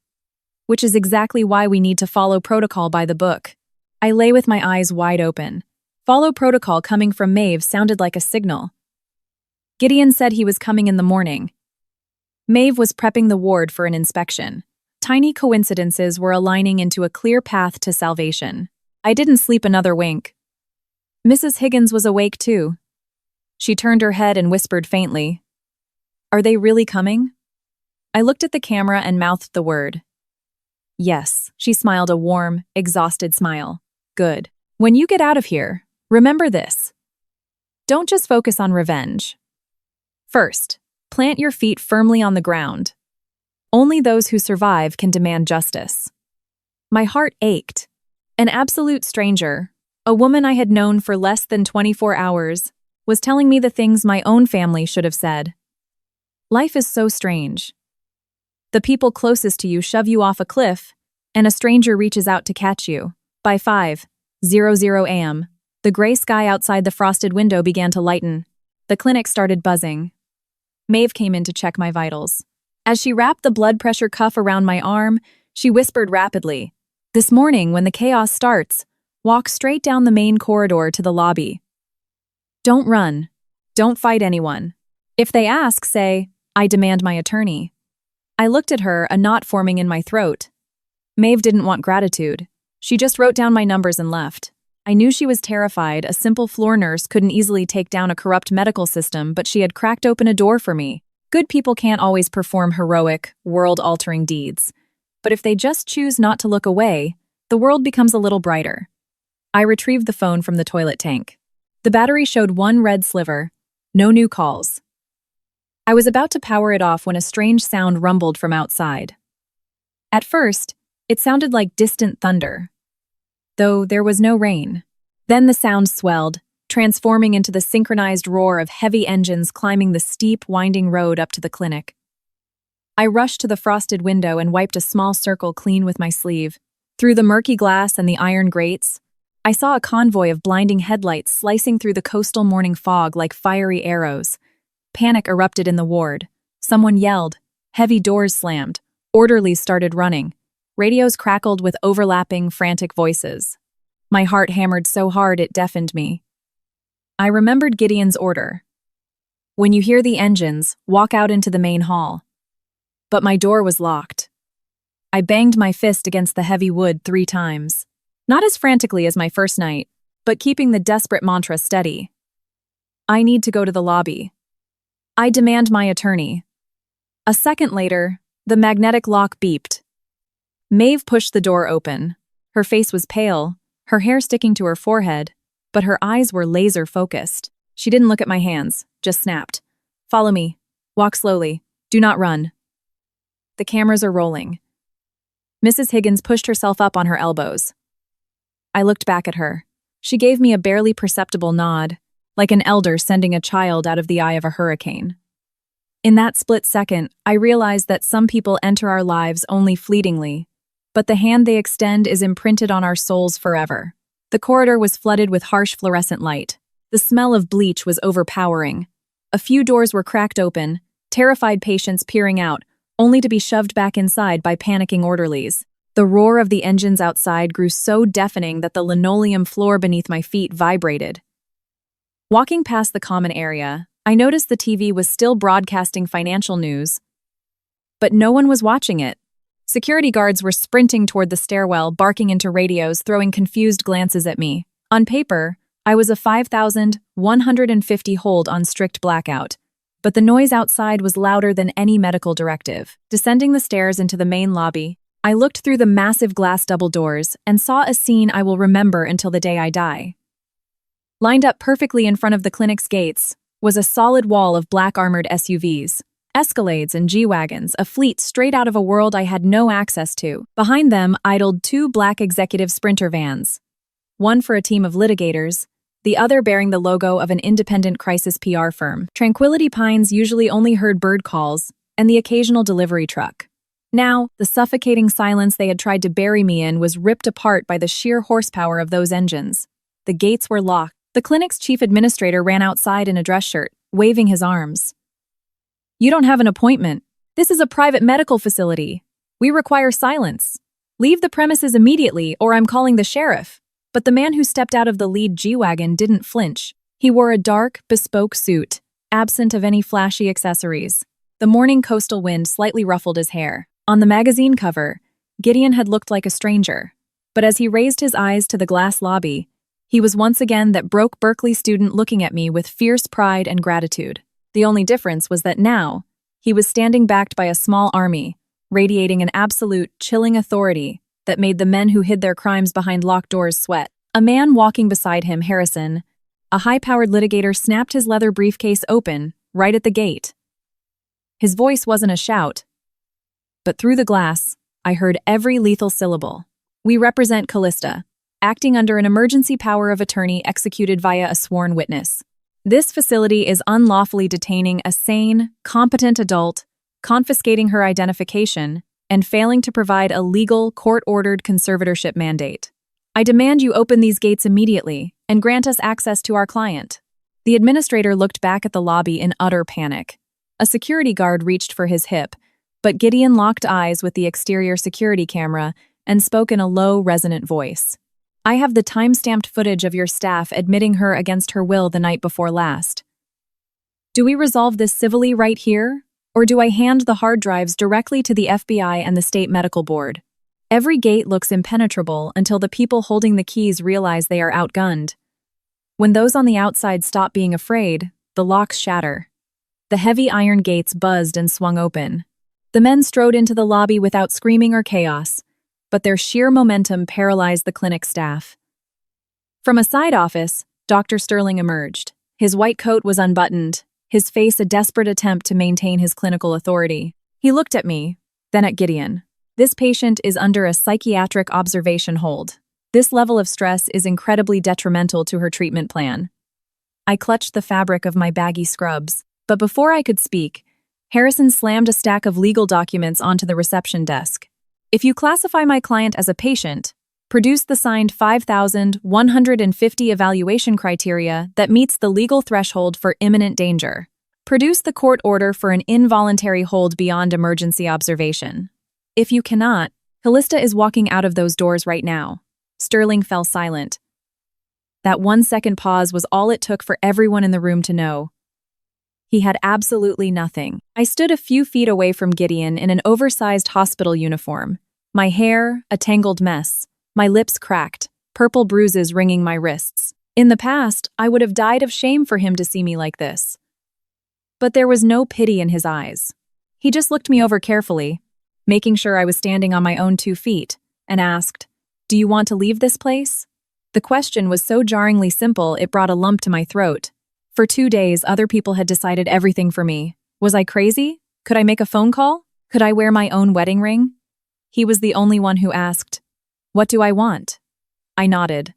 "Which is exactly why we need to follow protocol by the book." I lay with my eyes wide open. Follow protocol coming from Maeve sounded like a signal. Gideon said he was coming in the morning. Maeve was prepping the ward for an inspection. Tiny coincidences were aligning into a clear path to salvation. I didn't sleep another wink. Mrs. Higgins was awake too. She turned her head and whispered faintly, "Are they really coming?" I looked at the camera and mouthed the word. Yes, she smiled a warm, exhausted smile. Good. When you get out of here, remember this. Don't just focus on revenge. First, plant your feet firmly on the ground. Only those who survive can demand justice. My heart ached. An absolute stranger, a woman I had known for less than 24 hours, was telling me the things my own family should have said. Life is so strange. The people closest to you shove you off a cliff, and a stranger reaches out to catch you. By 5:00 a.m., the gray sky outside the frosted window began to lighten. The clinic started buzzing. Maeve came in to check my vitals. As she wrapped the blood pressure cuff around my arm, she whispered rapidly, "This morning, when the chaos starts, walk straight down the main corridor to the lobby. Don't run. Don't fight anyone. If they ask, say, 'I demand my attorney.'" I looked at her, a knot forming in my throat. Maeve didn't want gratitude. She just wrote down my numbers and left. I knew she was terrified. A simple floor nurse couldn't easily take down a corrupt medical system, but she had cracked open a door for me. Good people can't always perform heroic, world-altering deeds. But if they just choose not to look away, the world becomes a little brighter. I retrieved the phone from the toilet tank. The battery showed one red sliver. No new calls. I was about to power it off when a strange sound rumbled from outside. At first, it sounded like distant thunder, though there was no rain. Then the sound swelled, transforming into the synchronized roar of heavy engines climbing the steep, winding road up to the clinic. I rushed to the frosted window and wiped a small circle clean with my sleeve. Through the murky glass and the iron grates, I saw a convoy of blinding headlights slicing through the coastal morning fog like fiery arrows. Panic erupted in the ward. Someone yelled. Heavy doors slammed. Orderlies started running. Radios crackled with overlapping, frantic voices. My heart hammered so hard it deafened me. I remembered Gideon's order. When you hear the engines, walk out into the main hall. But my door was locked. I banged my fist against the heavy wood 3 times. Not as frantically as my first night, but keeping the desperate mantra steady. I need to go to the lobby. I demand my attorney. A second later, the magnetic lock beeped. Maeve pushed the door open. Her face was pale, her hair sticking to her forehead, but her eyes were laser-focused. She didn't look at my hands, just snapped. "Follow me. Walk slowly. Do not run." The cameras are rolling. Mrs. Higgins pushed herself up on her elbows. I looked back at her. She gave me a barely perceptible nod, like an elder sending a child out of the eye of a hurricane. In that split second, I realized that some people enter our lives only fleetingly, but the hand they extend is imprinted on our souls forever. The corridor was flooded with harsh fluorescent light. The smell of bleach was overpowering. A few doors were cracked open, terrified patients peering out, only to be shoved back inside by panicking orderlies. The roar of the engines outside grew so deafening that the linoleum floor beneath my feet vibrated. Walking past the common area, I noticed the TV was still broadcasting financial news, but no one was watching it. Security guards were sprinting toward the stairwell, barking into radios, throwing confused glances at me. On paper, I was a 5,150 hold on strict blackout, but the noise outside was louder than any medical directive. Descending the stairs into the main lobby, I looked through the massive glass double doors and saw a scene I will remember until the day I die. Lined up perfectly in front of the clinic's gates was a solid wall of black armored SUVs. Escalades and G-Wagons, a fleet straight out of a world I had no access to. Behind them idled 2 black executive Sprinter vans, one for a team of litigators, the other bearing the logo of an independent crisis PR firm. Tranquility Pines usually only heard bird calls and the occasional delivery truck. Now, the suffocating silence they had tried to bury me in was ripped apart by the sheer horsepower of those engines. The gates were locked. The clinic's chief administrator ran outside in a dress shirt, waving his arms. "You don't have an appointment. This is a private medical facility. We require silence. Leave the premises immediately or I'm calling the sheriff." But the man who stepped out of the lead G-Wagon didn't flinch. He wore a dark, bespoke suit, absent of any flashy accessories. The morning coastal wind slightly ruffled his hair. On the magazine cover, Gideon had looked like a stranger. But as he raised his eyes to the glass lobby, he was once again that broke Berkeley student looking at me with fierce pride and gratitude. The only difference was that now, He was standing backed by a small army, radiating an absolute, chilling authority that made the men who hid their crimes behind locked doors sweat. A man walking beside him, Harrison, a high-powered litigator, snapped his leather briefcase open, right at the gate. His voice wasn't a shout, but through the glass, I heard every lethal syllable. "We represent Callista, acting under an emergency power of attorney executed via a sworn witness. This facility is unlawfully detaining a sane, competent adult, confiscating her identification, and failing to provide a legal, court-ordered conservatorship mandate. I demand you open these gates immediately and grant us access to our client." The administrator looked back at the lobby in utter panic. A security guard reached for his hip, but Gideon locked eyes with the exterior security camera and spoke in a low, resonant voice. "I have the time-stamped footage of your staff admitting her against her will the night before last. Do we resolve this civilly right here, or do I hand the hard drives directly to the FBI and the State Medical Board? Every gate looks impenetrable until the people holding the keys realize they are outgunned. When those on the outside stop being afraid, the locks shatter." The heavy iron gates buzzed and swung open. The men strode into the lobby without screaming or chaos, but their sheer momentum paralyzed the clinic staff. From a side office, Dr. Sterling emerged. His white coat was unbuttoned, his face a desperate attempt to maintain his clinical authority. He looked at me, then at Gideon. "This patient is under a psychiatric observation hold. This level of stress is incredibly detrimental to her treatment plan." I clutched the fabric of my baggy scrubs, but before I could speak, Harrison slammed a stack of legal documents onto the reception desk. "If you classify my client as a patient, produce the signed 5,150 evaluation criteria that meets the legal threshold for imminent danger. Produce the court order for an involuntary hold beyond emergency observation. If you cannot, Callista is walking out of those doors right now." Sterling fell silent. That 1-second pause was all it took for everyone in the room to know. He had absolutely nothing. I stood a few feet away from Gideon in an oversized hospital uniform. My hair, a tangled mess. My lips cracked, purple bruises ringing my wrists. In the past, I would have died of shame for him to see me like this. But there was no pity in his eyes. He just looked me over carefully, making sure I was standing on my own 2 feet, and asked, "Do you want to leave this place?" The question was so jarringly simple it brought a lump to my throat. For 2 days, other people had decided everything for me. Was I crazy? Could I make a phone call? Could I wear my own wedding ring? He was the only one who asked, "What do I want?" I nodded.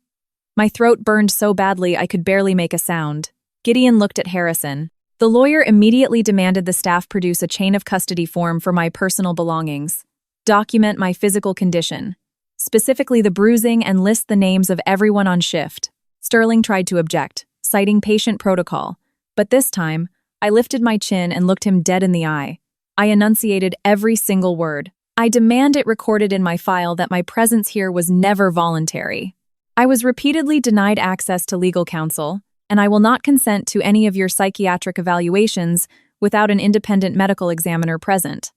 My throat burned so badly I could barely make a sound. Gideon looked at Harrison. The lawyer immediately demanded the staff produce a chain of custody form for my personal belongings, document my physical condition, specifically the bruising, and list the names of everyone on shift. Sterling tried to object, citing patient protocol, but this time, I lifted my chin and looked him dead in the eye. I enunciated every single word. "I demand it recorded in my file that my presence here was never voluntary. I was repeatedly denied access to legal counsel, and I will not consent to any of your psychiatric evaluations without an independent medical examiner present."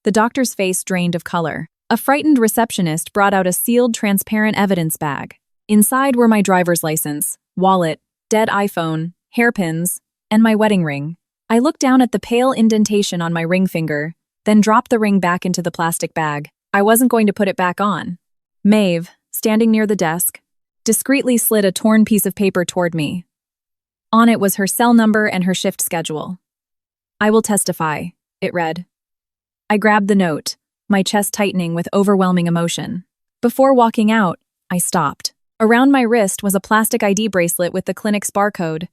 The doctor's face drained of color. A frightened receptionist brought out a sealed, transparent evidence bag. Inside were my driver's license, wallet, dead iPhone, hairpins, and my wedding ring. I looked down at the pale indentation on my ring finger, then dropped the ring back into the plastic bag. I wasn't going to put it back on. Maeve, standing near the desk, discreetly slid a torn piece of paper toward me. On it was her cell number and her shift schedule. "I will testify," it read. I grabbed the note, my chest tightening with overwhelming emotion. Before walking out, I stopped. Around my wrist was a plastic ID bracelet with the clinic's barcode.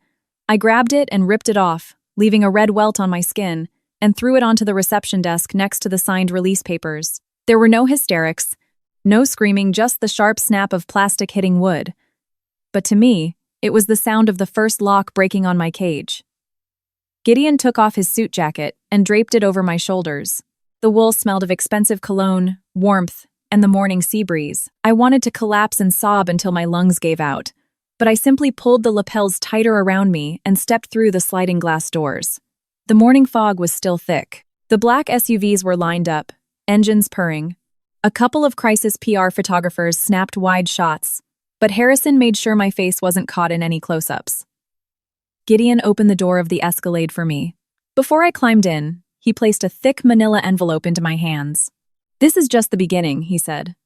I grabbed it and ripped it off, leaving a red welt on my skin, and threw it onto the reception desk next to the signed release papers. There were no hysterics, no screaming, just the sharp snap of plastic hitting wood. But to me, it was the sound of the first lock breaking on my cage. Gideon took off his suit jacket and draped it over my shoulders. The wool smelled of expensive cologne, warmth, and the morning sea breeze. I wanted to collapse and sob until my lungs gave out, but I simply pulled the lapels tighter around me and stepped through the sliding glass doors. The morning fog was still thick. The black SUVs were lined up, engines purring. A couple of crisis PR photographers snapped wide shots, but Harrison made sure my face wasn't caught in any close-ups. Gideon opened the door of the Escalade for me. Before I climbed in, he He placed a thick manila envelope into my hands. "This is just the beginning," he said.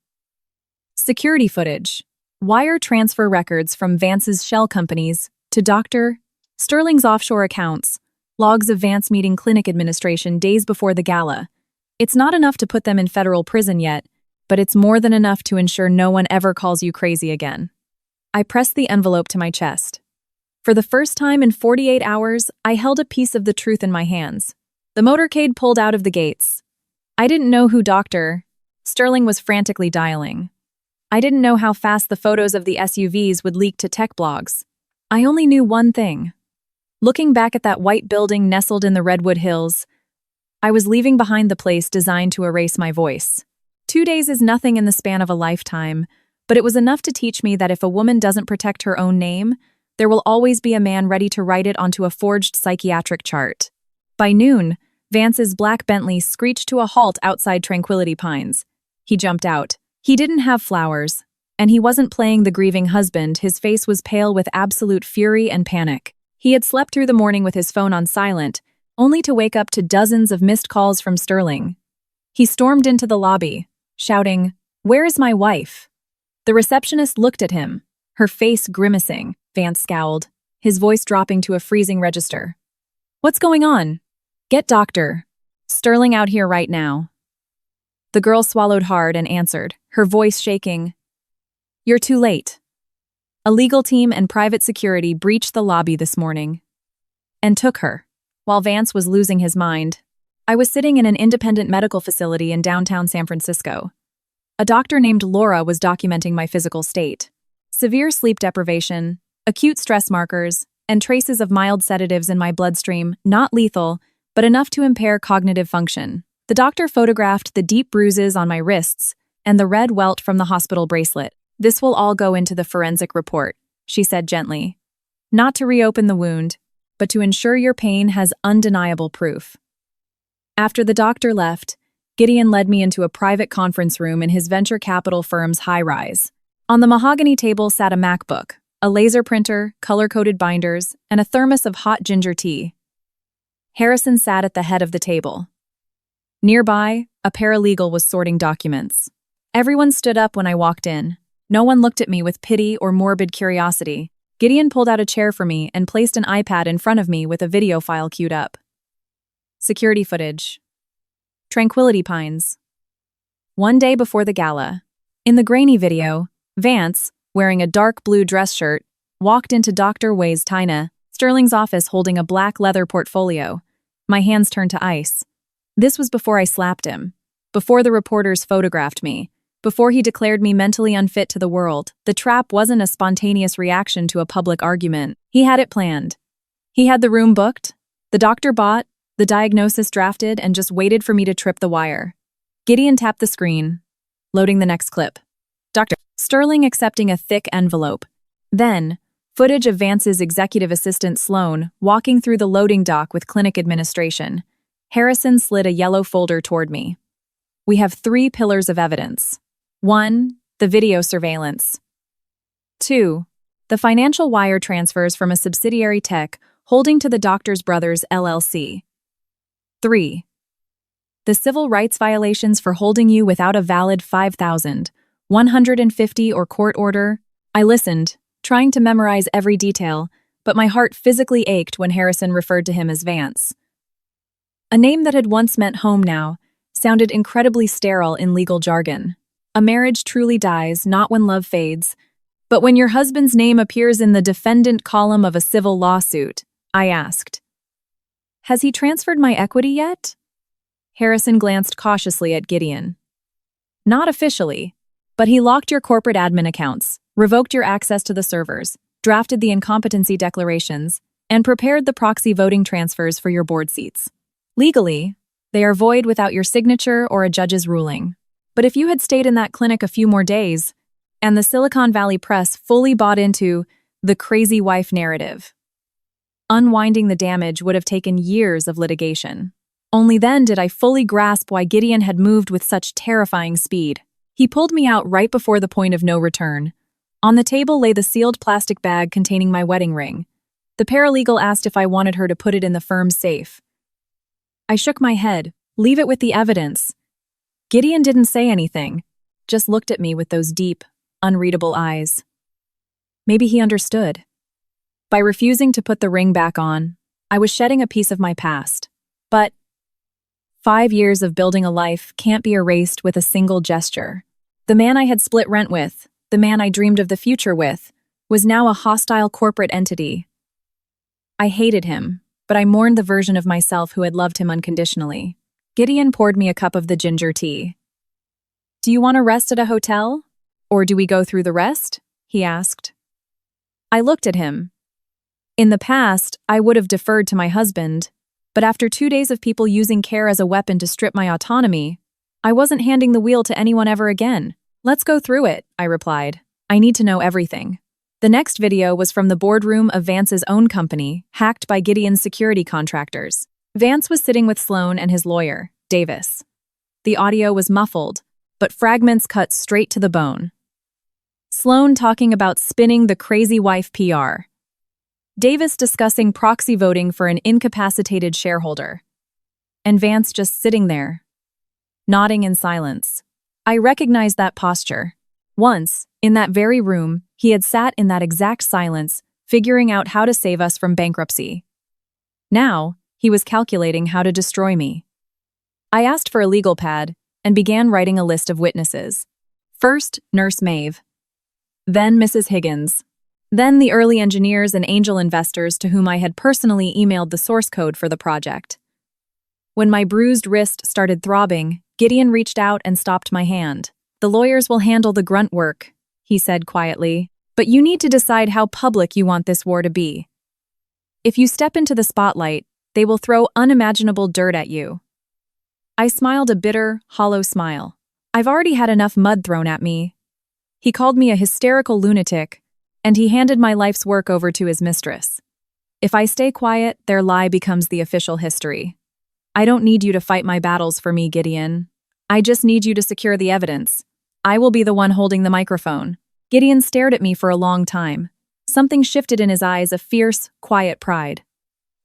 Security footage. Wire transfer records from Vance's shell companies to Dr. Sterling's offshore accounts. Logs of Vance meeting clinic administration days before the gala. It's not enough to put them in federal prison yet, but it's more than enough to ensure no one ever calls you crazy again. I pressed the envelope to my chest. For the first time in 48 hours, I held a piece of the truth in my hands. The motorcade pulled out of the gates. I didn't know who Dr. Sterling was frantically dialing. I didn't know how fast the photos of the SUVs would leak to tech blogs. I only knew one thing. Looking back at that white building nestled in the Redwood Hills, I was leaving behind the place designed to erase my voice. 2 days is nothing in the span of a lifetime, but it was enough to teach me that if a woman doesn't protect her own name, there will always be a man ready to write it onto a forged psychiatric chart. By noon, Vance's black Bentley screeched to a halt outside Tranquility Pines. He jumped out. He didn't have flowers, and he wasn't playing the grieving husband. His face was pale with absolute fury and panic. He had slept through the morning with his phone on silent, only to wake up to dozens of missed calls from Sterling. He stormed into the lobby, shouting, "Where is my wife?" The receptionist looked at him, her face grimacing. Vance scowled, his voice dropping to a freezing register. "What's going on? Get Dr. Sterling out here right now." The girl swallowed hard and answered, her voice shaking. "You're too late. A legal team and private security breached the lobby this morning and took her." While Vance was losing his mind, I was sitting in an independent medical facility in downtown San Francisco. A doctor named Laura was documenting my physical state. Severe sleep deprivation, acute stress markers, and traces of mild sedatives in my bloodstream, not lethal, but enough to impair cognitive function. The doctor photographed the deep bruises on my wrists and the red welt from the hospital bracelet. "This will all go into the forensic report," she said gently. "Not to reopen the wound, but to ensure your pain has undeniable proof." After the doctor left, Gideon led me into a private conference room in his venture capital firm's high-rise. On the mahogany table sat a MacBook, a laser printer, color-coded binders, and a thermos of hot ginger tea. Harrison sat at the head of the table. Nearby, a paralegal was sorting documents. Everyone stood up when I walked in. No one looked at me with pity or morbid curiosity. Gideon pulled out a chair for me and placed an iPad in front of me with a video file queued up. Security footage. Tranquility Pines. One day before the gala. In the grainy video, Vance, wearing a dark blue dress shirt, walked into Dr. Wei's Tina, Sterling's office holding a black leather portfolio. My hands turned to ice. This was before I slapped him. Before the reporters photographed me. Before he declared me mentally unfit to the world. The trap wasn't a spontaneous reaction to a public argument. He had it planned. He had the room booked, the doctor bought, the diagnosis drafted, and just waited for me to trip the wire. Gideon tapped the screen, loading the next clip. Dr. Sterling accepting a thick envelope. Then, footage of Vance's executive assistant Sloan walking through the loading dock with clinic administration. Harrison slid a yellow folder toward me. "We have 3 pillars of evidence. 1. The video surveillance. 2. The financial wire transfers from a subsidiary tech holding to the Doctors Brothers LLC. 3. The civil rights violations for holding you without a valid 5,150 or court order." I listened, trying to memorize every detail, but my heart physically ached when Harrison referred to him as Vance. A name that had once meant home now sounded incredibly sterile in legal jargon. A marriage truly dies not when love fades, but when your husband's name appears in the defendant column of a civil lawsuit. I asked, "Has he transferred my equity yet?" Harrison glanced cautiously at Gideon. "Not officially, but he locked your corporate admin accounts, revoked your access to the servers, drafted the incompetency declarations, and prepared the proxy voting transfers for your board seats. Legally, they are void without your signature or a judge's ruling. But if you had stayed in that clinic a few more days, and the Silicon Valley press fully bought into the crazy wife narrative, unwinding the damage would have taken years of litigation. Only then did I fully grasp why Gideon had moved with such terrifying speed. He pulled me out right before the point of no return. On the table lay the sealed plastic bag containing my wedding ring. The paralegal asked if I wanted her to put it in the firm's safe. I shook my head. Leave it with the evidence. Gideon didn't say anything, just looked at me with those deep, unreadable eyes. Maybe he understood. By refusing to put the ring back on, I was shedding a piece of my past. But 5 years of building a life can't be erased with a single gesture. The man I had split rent with, the man I dreamed of the future with, was now a hostile corporate entity. I hated him, but I mourned the version of myself who had loved him unconditionally. Gideon poured me a cup of the ginger tea. "Do you want to rest at a hotel? Or do we go through the rest?" he asked. I looked at him. In the past, I would have deferred to my husband, but after 2 days of people using care as a weapon to strip my autonomy, I wasn't handing the wheel to anyone ever again. "Let's go through it," I replied. "I need to know everything." The next video was from the boardroom of Vance's own company, hacked by Gideon's security contractors. Vance was sitting with Sloan and his lawyer, Davis. The audio was muffled, but fragments cut straight to the bone. Sloan talking about spinning the crazy wife PR. Davis discussing proxy voting for an incapacitated shareholder. And Vance just sitting there, nodding in silence. I recognized that posture. Once, in that very room, he had sat in that exact silence, figuring out how to save us from bankruptcy. Now, he was calculating how to destroy me. I asked for a legal pad and began writing a list of witnesses. First, Nurse Maeve. Then Mrs. Higgins. Then the early engineers and angel investors to whom I had personally emailed the source code for the project. When my bruised wrist started throbbing, Gideon reached out and stopped my hand. "The lawyers will handle the grunt work," he said quietly, "but you need to decide how public you want this war to be. If you step into the spotlight, they will throw unimaginable dirt at you." I smiled a bitter, hollow smile. I've already had enough mud thrown at me. He called me a hysterical lunatic, and he handed my life's work over to his mistress. If I stay quiet, their lie becomes the official history. "I don't need you to fight my battles for me, Gideon. I just need you to secure the evidence. I will be the one holding the microphone." Gideon stared at me for a long time. Something shifted in his eyes, a fierce, quiet pride.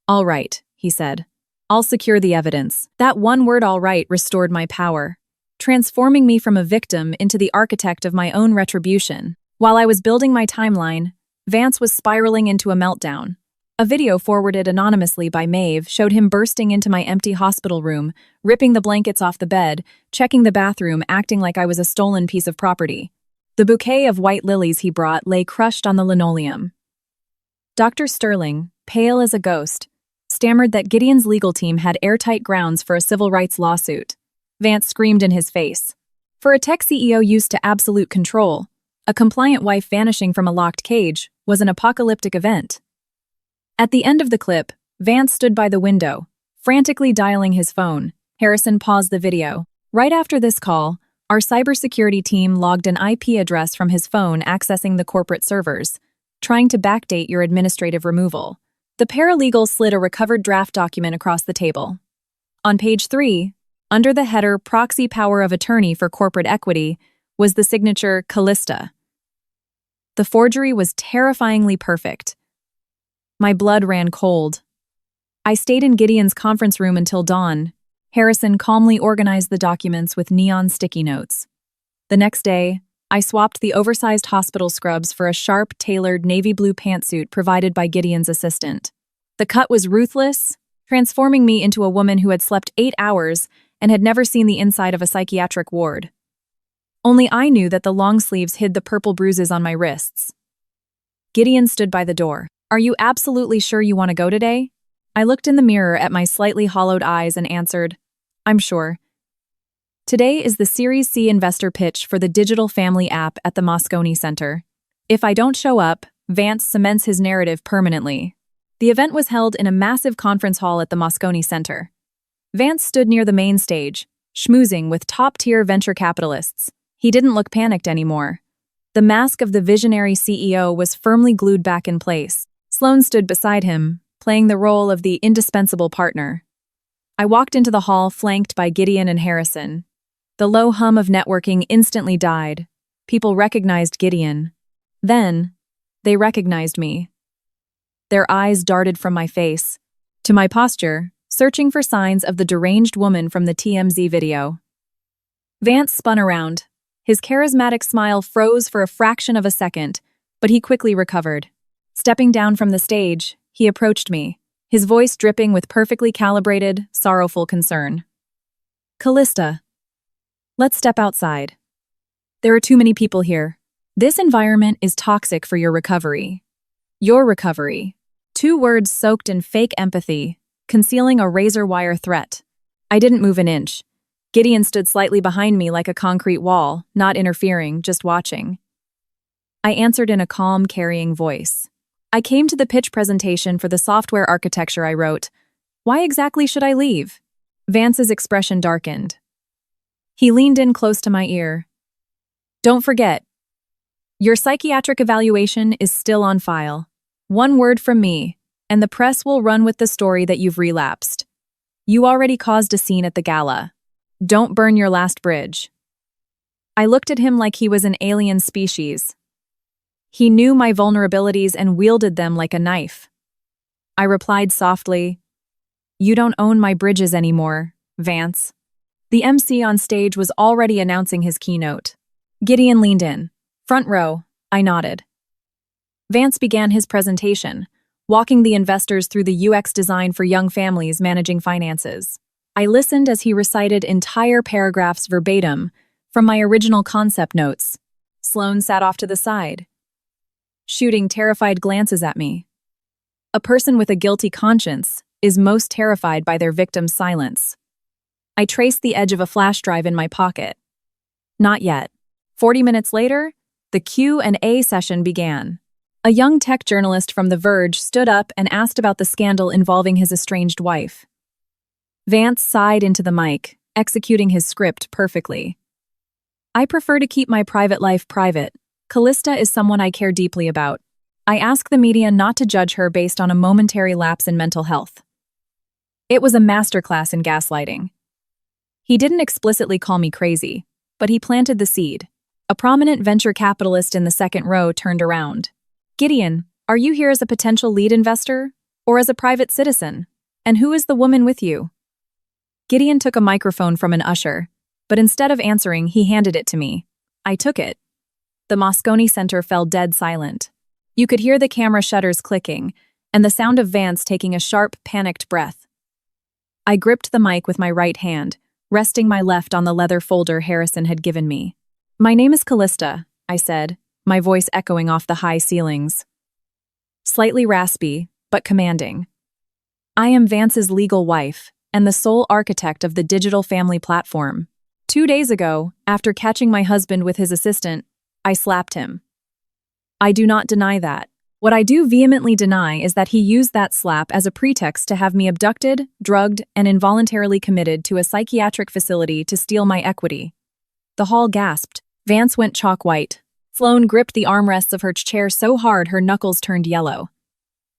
"All right," he said. "I'll secure the evidence." That one word, "all right," restored my power, transforming me from a victim into the architect of my own retribution. While I was building my timeline, Vance was spiraling into a meltdown. A video forwarded anonymously by Maeve showed him bursting into my empty hospital room, ripping the blankets off the bed, checking the bathroom, acting like I was a stolen piece of property. The bouquet of white lilies he brought lay crushed on the linoleum. Dr. Sterling, pale as a ghost, stammered that Gideon's legal team had airtight grounds for a civil rights lawsuit. Vance screamed in his face. For a tech CEO used to absolute control, a compliant wife vanishing from a locked cage was an apocalyptic event. At the end of the clip, Vance stood by the window, frantically dialing his phone. Harrison paused the video. Right after this call, our cybersecurity team logged an IP address from his phone accessing the corporate servers, trying to backdate your administrative removal. The paralegal slid a recovered draft document across the table. On page 3, under the header Proxy Power of Attorney for Corporate Equity, was the signature Callista. The forgery was terrifyingly perfect. My blood ran cold. I stayed in Gideon's conference room until dawn. Harrison calmly organized the documents with neon sticky notes. The next day, I swapped the oversized hospital scrubs for a sharp, tailored navy blue pantsuit provided by Gideon's assistant. The cut was ruthless, transforming me into a woman who had slept 8 hours and had never seen the inside of a psychiatric ward. Only I knew that the long sleeves hid the purple bruises on my wrists. Gideon stood by the door. "Are you absolutely sure you want to go today?" I looked in the mirror at my slightly hollowed eyes and answered, "I'm sure." Today is the Series C investor pitch for the digital family app at the Moscone Center. If I don't show up, Vance cements his narrative permanently. The event was held in a massive conference hall at the Moscone Center. Vance stood near the main stage, schmoozing with top-tier venture capitalists. He didn't look panicked anymore. The mask of the visionary CEO was firmly glued back in place. Sloan stood beside him, playing the role of the indispensable partner. I walked into the hall flanked by Gideon and Harrison. The low hum of networking instantly died. People recognized Gideon. Then, they recognized me. Their eyes darted from my face to my posture, searching for signs of the deranged woman from the TMZ video. Vance spun around. His charismatic smile froze for a fraction of a second, but he quickly recovered. Stepping down from the stage, he approached me, his voice dripping with perfectly calibrated, sorrowful concern. "Callista, let's step outside. There are too many people here. This environment is toxic for your recovery." Your recovery. 2 words soaked in fake empathy, concealing a razor-wire threat. I didn't move an inch. Gideon stood slightly behind me like a concrete wall, not interfering, just watching. I answered in a calm, carrying voice. "I came to the pitch presentation for the software architecture I wrote. Why exactly should I leave?" Vance's expression darkened. He leaned in close to my ear. "Don't forget, your psychiatric evaluation is still on file. 1 word from me, and the press will run with the story that you've relapsed. You already caused a scene at the gala. Don't burn your last bridge." I looked at him like he was an alien species. He knew my vulnerabilities and wielded them like a knife. I replied softly, "You don't own my bridges anymore, Vance." The MC on stage was already announcing his keynote. Gideon leaned in. "Front row," I nodded. Vance began his presentation, walking the investors through the UX design for young families managing finances. I listened as he recited entire paragraphs verbatim from my original concept notes. Sloane sat off to the side, shooting terrified glances at me. A person with a guilty conscience is most terrified by their victim's silence. I traced the edge of a flash drive in my pocket. Not yet. 40 minutes later, the Q&A session began. A young tech journalist from The Verge stood up and asked about the scandal involving his estranged wife. Vance sighed into the mic, executing his script perfectly. "I prefer to keep my private life private. Callista is someone I care deeply about. I ask the media not to judge her based on a momentary lapse in mental health." It was a masterclass in gaslighting. He didn't explicitly call me crazy, but he planted the seed. A prominent venture capitalist in the second row turned around. "Gideon, are you here as a potential lead investor or as a private citizen? And who is the woman with you?" Gideon took a microphone from an usher, but instead of answering, he handed it to me. I took it. The Moscone Center fell dead silent. You could hear the camera shutters clicking and the sound of Vance taking a sharp, panicked breath. I gripped the mic with my right hand, resting my left on the leather folder Harrison had given me. "My name is Callista," I said, my voice echoing off the high ceilings. Slightly raspy, but commanding. "I am Vance's legal wife and the sole architect of the digital family platform. 2 days ago, after catching my husband with his assistant, I slapped him. I do not deny that. What I do vehemently deny is that he used that slap as a pretext to have me abducted, drugged, and involuntarily committed to a psychiatric facility to steal my equity." The hall gasped. Vance went chalk white. Sloane gripped the armrests of her chair so hard her knuckles turned yellow.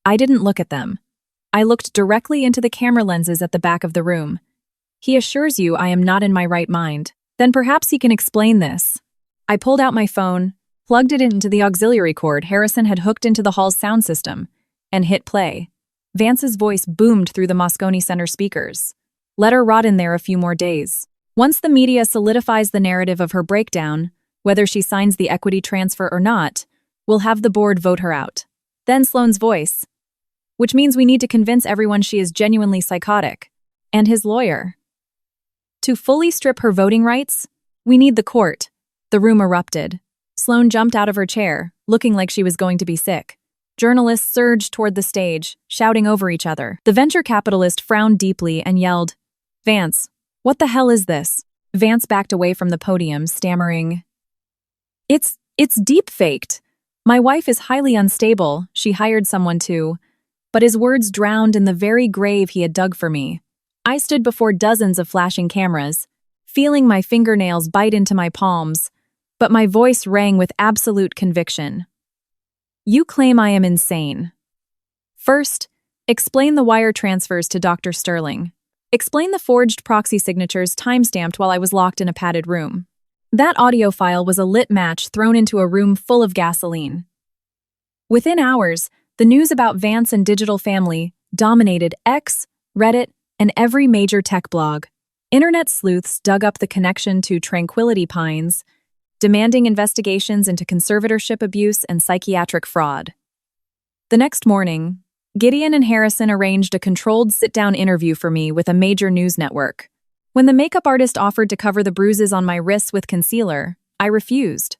I didn't look at them. I looked directly into the camera lenses at the back of the room. "He assures you I am not in my right mind. Then perhaps he can explain this." I pulled out my phone, plugged it into the auxiliary cord Harrison had hooked into the hall's sound system, and hit play. Vance's voice boomed through the Moscone Center speakers. "Let her rot in there a few more days. Once the media solidifies the narrative of her breakdown, whether she signs the equity transfer or not, we'll have the board vote her out." Then Sloane's voice. "Which means we need to convince everyone she is genuinely psychotic." And his lawyer. "To fully strip her voting rights, we need the court." The room erupted. Sloane jumped out of her chair, looking like she was going to be sick. Journalists surged toward the stage, shouting over each other. The venture capitalist frowned deeply and yelled, "Vance, what the hell is this?" Vance backed away from the podium, stammering, It's deep-faked. My wife is highly unstable, she hired someone to," but his words drowned in the very grave he had dug for me. I stood before dozens of flashing cameras, feeling my fingernails bite into my palms, but my voice rang with absolute conviction. "You claim I am insane. First, explain the wire transfers to Dr. Sterling. Explain the forged proxy signatures timestamped while I was locked in a padded room. That audio file was a lit match thrown into a room full of gasoline." Within hours, the news about Vance and Digital Family dominated X, Reddit, and every major tech blog. Internet sleuths dug up the connection to Tranquility Pines, demanding investigations into conservatorship abuse and psychiatric fraud. The next morning, Gideon and Harrison arranged a controlled sit-down interview for me with a major news network. When the makeup artist offered to cover the bruises on my wrists with concealer, I refused.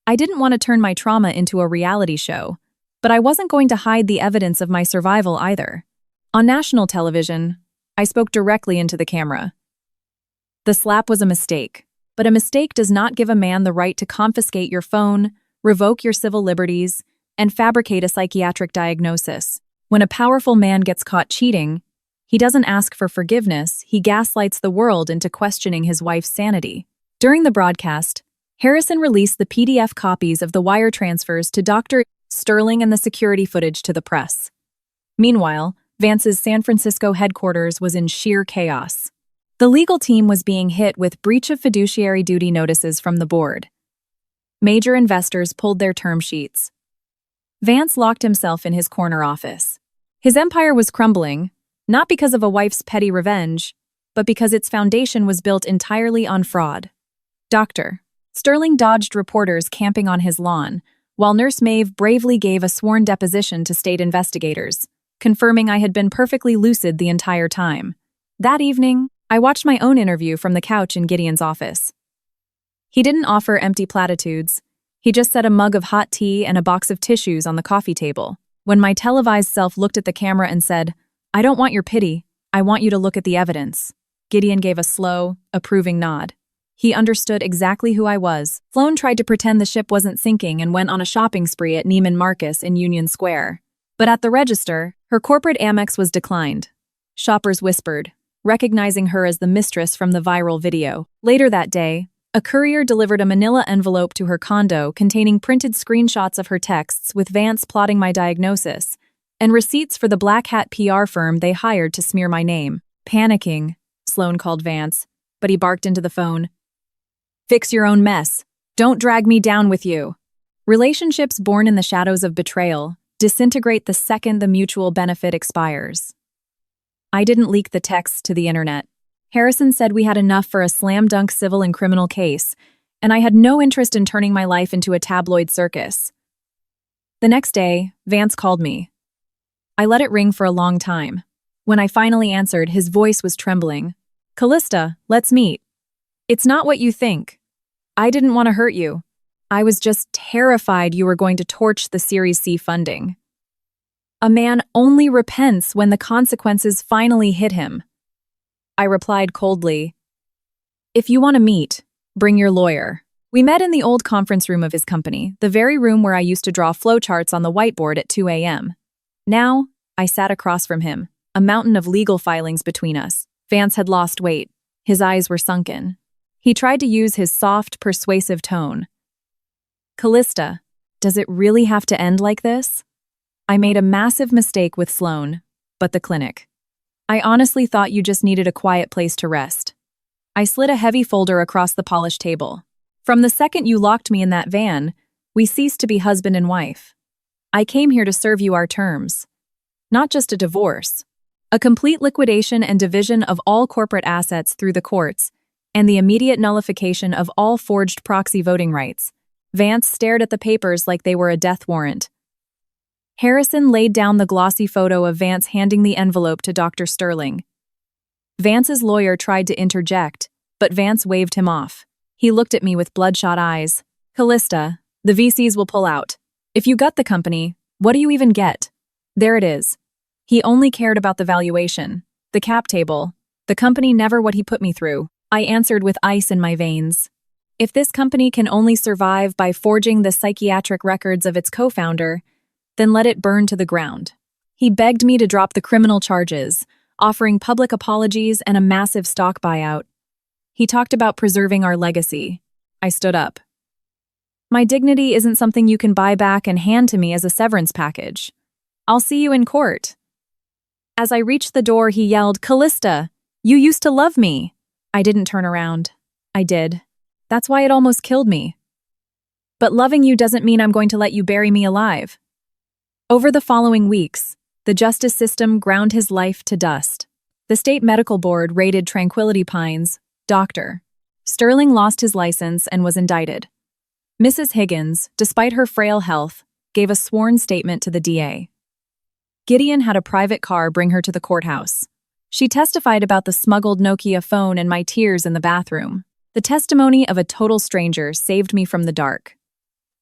I didn't want to turn my trauma into a reality show, but I wasn't going to hide the evidence of my survival either. On national television, I spoke directly into the camera. The slap was a mistake, but a mistake does not give a man the right to confiscate your phone, revoke your civil liberties, and fabricate a psychiatric diagnosis. When a powerful man gets caught cheating, he doesn't ask for forgiveness, he gaslights the world into questioning his wife's sanity. During the broadcast, Harrison released the PDF copies of the wire transfers to Dr. Sterling and the security footage to the press. Meanwhile, Vance's San Francisco headquarters was in sheer chaos. The legal team was being hit with breach of fiduciary duty notices from the board. Major investors pulled their term sheets. Vance locked himself in his corner office. His empire was crumbling, not because of a wife's petty revenge, but because its foundation was built entirely on fraud. Dr. Sterling dodged reporters camping on his lawn, while Nurse Maeve bravely gave a sworn deposition to state investigators, confirming I had been perfectly lucid the entire time. That evening, I watched my own interview from the couch in Gideon's office. He didn't offer empty platitudes. He just set a mug of hot tea and a box of tissues on the coffee table. When my televised self looked at the camera and said, "I don't want your pity, I want you to look at the evidence," Gideon gave a slow, approving nod. He understood exactly who I was. Sloan tried to pretend the ship wasn't sinking and went on a shopping spree at Neiman Marcus in Union Square. But at the register, her corporate Amex was declined. Shoppers whispered, recognizing her as the mistress from the viral video. Later that day, a courier delivered a manila envelope to her condo containing printed screenshots of her texts with Vance plotting my diagnosis, and receipts for the black hat PR firm they hired to smear my name. Panicking, Sloan called Vance, but he barked into the phone, "Fix your own mess. Don't drag me down with you." Relationships born in the shadows of betrayal disintegrate the second the mutual benefit expires. I didn't leak the texts to the internet. Harrison said we had enough for a slam-dunk civil and criminal case, and I had no interest in turning my life into a tabloid circus. The next day, Vance called me. I let it ring for a long time. When I finally answered, his voice was trembling. "Callista, let's meet. It's not what you think. I didn't want to hurt you. I was just terrified you were going to torch the Series C funding. A man only repents when the consequences finally hit him." I replied coldly, "If you want to meet, bring your lawyer." We met in the old conference room of his company, the very room where I used to draw flowcharts on the whiteboard at 2 a.m. Now, I sat across from him, a mountain of legal filings between us. Vance had lost weight. His eyes were sunken. He tried to use his soft, persuasive tone. "Callista, does it really have to end like this?" I made a massive mistake with Sloan, but the clinic. I honestly thought you just needed a quiet place to rest. I slid a heavy folder across the polished table. From the second you locked me in that van, we ceased to be husband and wife. I came here to serve you our terms. Not just a divorce. A complete liquidation and division of all corporate assets through the courts, and the immediate nullification of all forged proxy voting rights. Vance stared at the papers like they were a death warrant. Harrison laid down the glossy photo of Vance handing the envelope to Dr. Sterling. Vance's lawyer tried to interject, but Vance waved him off. He looked at me with bloodshot eyes. "Callista, the VCs will pull out. If you gut the company, what do you even get?" There it is. He only cared about the valuation, the cap table, the company never what he put me through. I answered with ice in my veins. If this company can only survive by forging the psychiatric records of its co-founder, then let it burn to the ground. He begged me to drop the criminal charges, offering public apologies and a massive stock buyout. He talked about preserving our legacy. I stood up. "My dignity isn't something you can buy back and hand to me as a severance package. I'll see you in court." As I reached the door, he yelled, "Callista, you used to love me." I didn't turn around. I did. That's why it almost killed me. But loving you doesn't mean I'm going to let you bury me alive. Over the following weeks, the justice system ground his life to dust. The state medical board rated Tranquility Pines, Dr. Sterling lost his license and was indicted. Mrs. Higgins, despite her frail health, gave a sworn statement to the DA. Gideon had a private car bring her to the courthouse. She testified about the smuggled Nokia phone and my tears in the bathroom. The testimony of a total stranger saved me from the dark.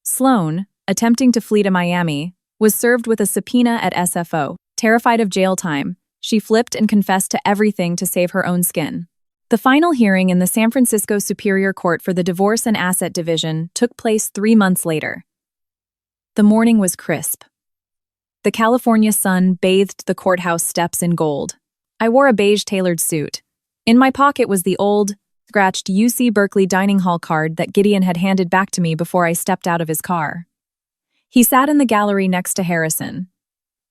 Sloan, attempting to flee to Miami, was served with a subpoena at SFO. Terrified of jail time, she flipped and confessed to everything to save her own skin. The final hearing in the San Francisco Superior Court for the Divorce and Asset Division took place 3 months later. The morning was crisp. The California sun bathed the courthouse steps in gold. I wore a beige tailored suit. In my pocket was the old, scratched UC Berkeley dining hall card that Gideon had handed back to me before I stepped out of his car. He sat in the gallery next to Harrison.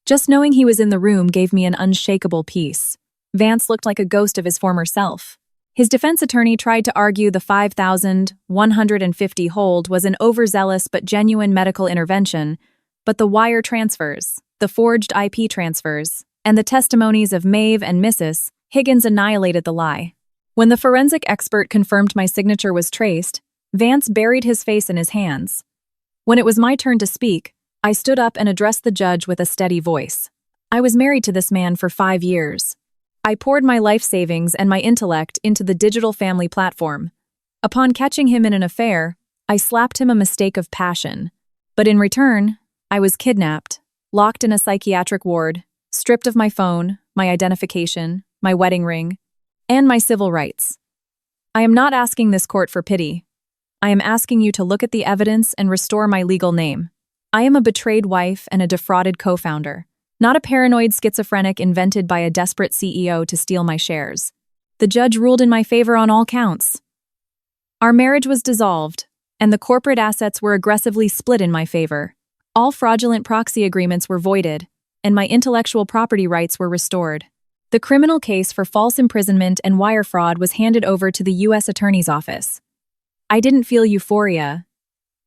Just knowing he was in the room gave me an unshakable peace. Vance looked like a ghost of his former self. His defense attorney tried to argue the $5,150 hold was an overzealous but genuine medical intervention, but the wire transfers, the forged IP transfers, and the testimonies of Maeve and Mrs. Higgins annihilated the lie. When the forensic expert confirmed my signature was traced, Vance buried his face in his hands. When it was my turn to speak, I stood up and addressed the judge with a steady voice. I was married to this man for 5 years. I poured my life savings and my intellect into the digital family platform. Upon catching him in an affair, I slapped him a mistake of passion. But in return, I was kidnapped, locked in a psychiatric ward, stripped of my phone, my identification, my wedding ring, and my civil rights. I am not asking this court for pity. I am asking you to look at the evidence and restore my legal name. I am a betrayed wife and a defrauded co-founder, not a paranoid schizophrenic invented by a desperate CEO to steal my shares. The judge ruled in my favor on all counts. Our marriage was dissolved, and the corporate assets were aggressively split in my favor. All fraudulent proxy agreements were voided, and my intellectual property rights were restored. The criminal case for false imprisonment and wire fraud was handed over to the U.S. Attorney's Office. I didn't feel euphoria.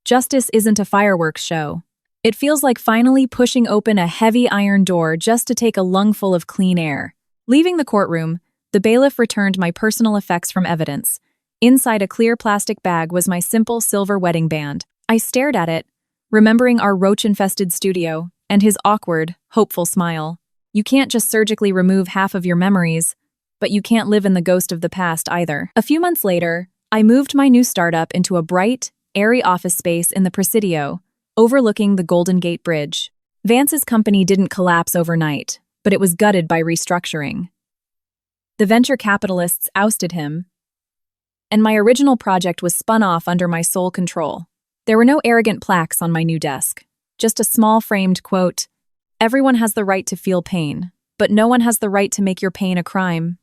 Justice isn't a fireworks show. It feels like finally pushing open a heavy iron door just to take a lungful of clean air. Leaving the courtroom, the bailiff returned my personal effects from evidence. Inside a clear plastic bag was my simple silver wedding band. I stared at it, remembering our roach-infested studio and his awkward, hopeful smile. You can't just surgically remove half of your memories, but you can't live in the ghost of the past either. A few months later, I moved my new startup into a bright, airy office space in the Presidio, overlooking the Golden Gate Bridge. Vance's company didn't collapse overnight, but it was gutted by restructuring. The venture capitalists ousted him, and my original project was spun off under my sole control. There were no arrogant plaques on my new desk, just a small framed quote, "Everyone has the right to feel pain, but no one has the right to make your pain a crime."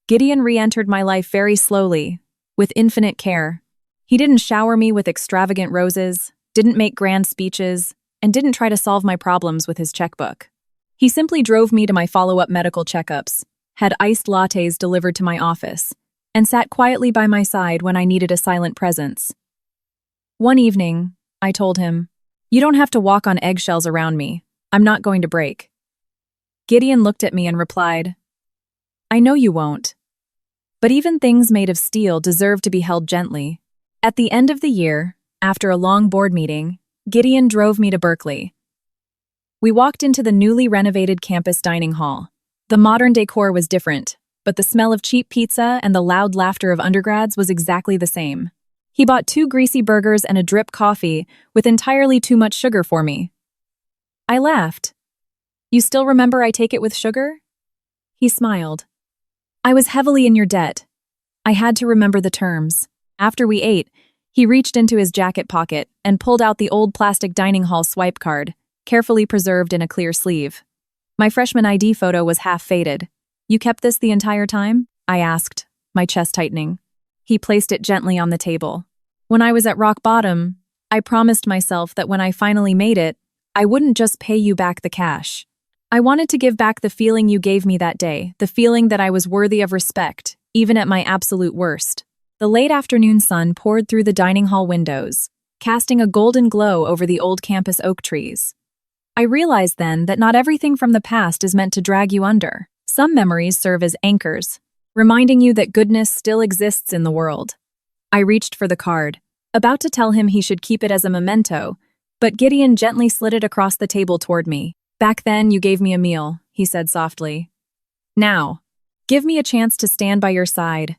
Gideon re-entered my life very slowly, with infinite care. He didn't shower me with extravagant roses, didn't make grand speeches, and didn't try to solve my problems with his checkbook. He simply drove me to my follow-up medical checkups, had iced lattes delivered to my office, and sat quietly by my side when I needed a silent presence. One evening, I told him, "You don't have to walk on eggshells around me. I'm not going to break." Gideon looked at me and replied, "I know you won't. But even things made of steel deserve to be held gently." At the end of the year, after a long board meeting, Gideon drove me to Berkeley. We walked into the newly renovated campus dining hall. The modern decor was different, but the smell of cheap pizza and the loud laughter of undergrads was exactly the same. He bought 2 greasy burgers and a drip coffee with entirely too much sugar for me. I laughed. "You still remember I take it with sugar?" He smiled. "I was heavily in your debt. I had to remember the terms." After we ate, he reached into his jacket pocket and pulled out the old plastic dining hall swipe card, carefully preserved in a clear sleeve. My freshman ID photo was half faded. "You kept this the entire time?" I asked, my chest tightening. He placed it gently on the table. "When I was at rock bottom, I promised myself that when I finally made it, I wouldn't just pay you back the cash. I wanted to give back the feeling you gave me that day, the feeling that I was worthy of respect, even at my absolute worst." The late afternoon sun poured through the dining hall windows, casting a golden glow over the old campus oak trees. I realized then that not everything from the past is meant to drag you under. Some memories serve as anchors, reminding you that goodness still exists in the world. I reached for the card, about to tell him he should keep it as a memento, but Gideon gently slid it across the table toward me. "Back then, you gave me a meal," he said softly. "Now, give me a chance to stand by your side.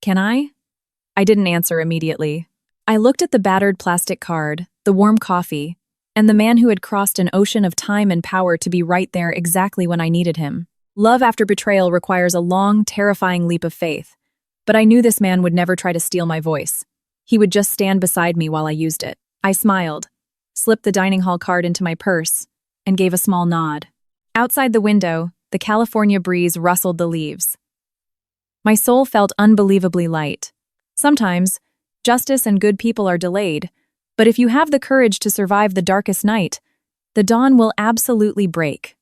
Can I?" I didn't answer immediately. I looked at the battered plastic card, the warm coffee, and the man who had crossed an ocean of time and power to be right there exactly when I needed him. Love after betrayal requires a long, terrifying leap of faith, but I knew this man would never try to steal my voice. He would just stand beside me while I used it. I smiled, slipped the dining hall card into my purse, and gave a small nod. Outside the window, the California breeze rustled the leaves. My soul felt unbelievably light. Sometimes, justice and good people are delayed, but if you have the courage to survive the darkest night, the dawn will absolutely break.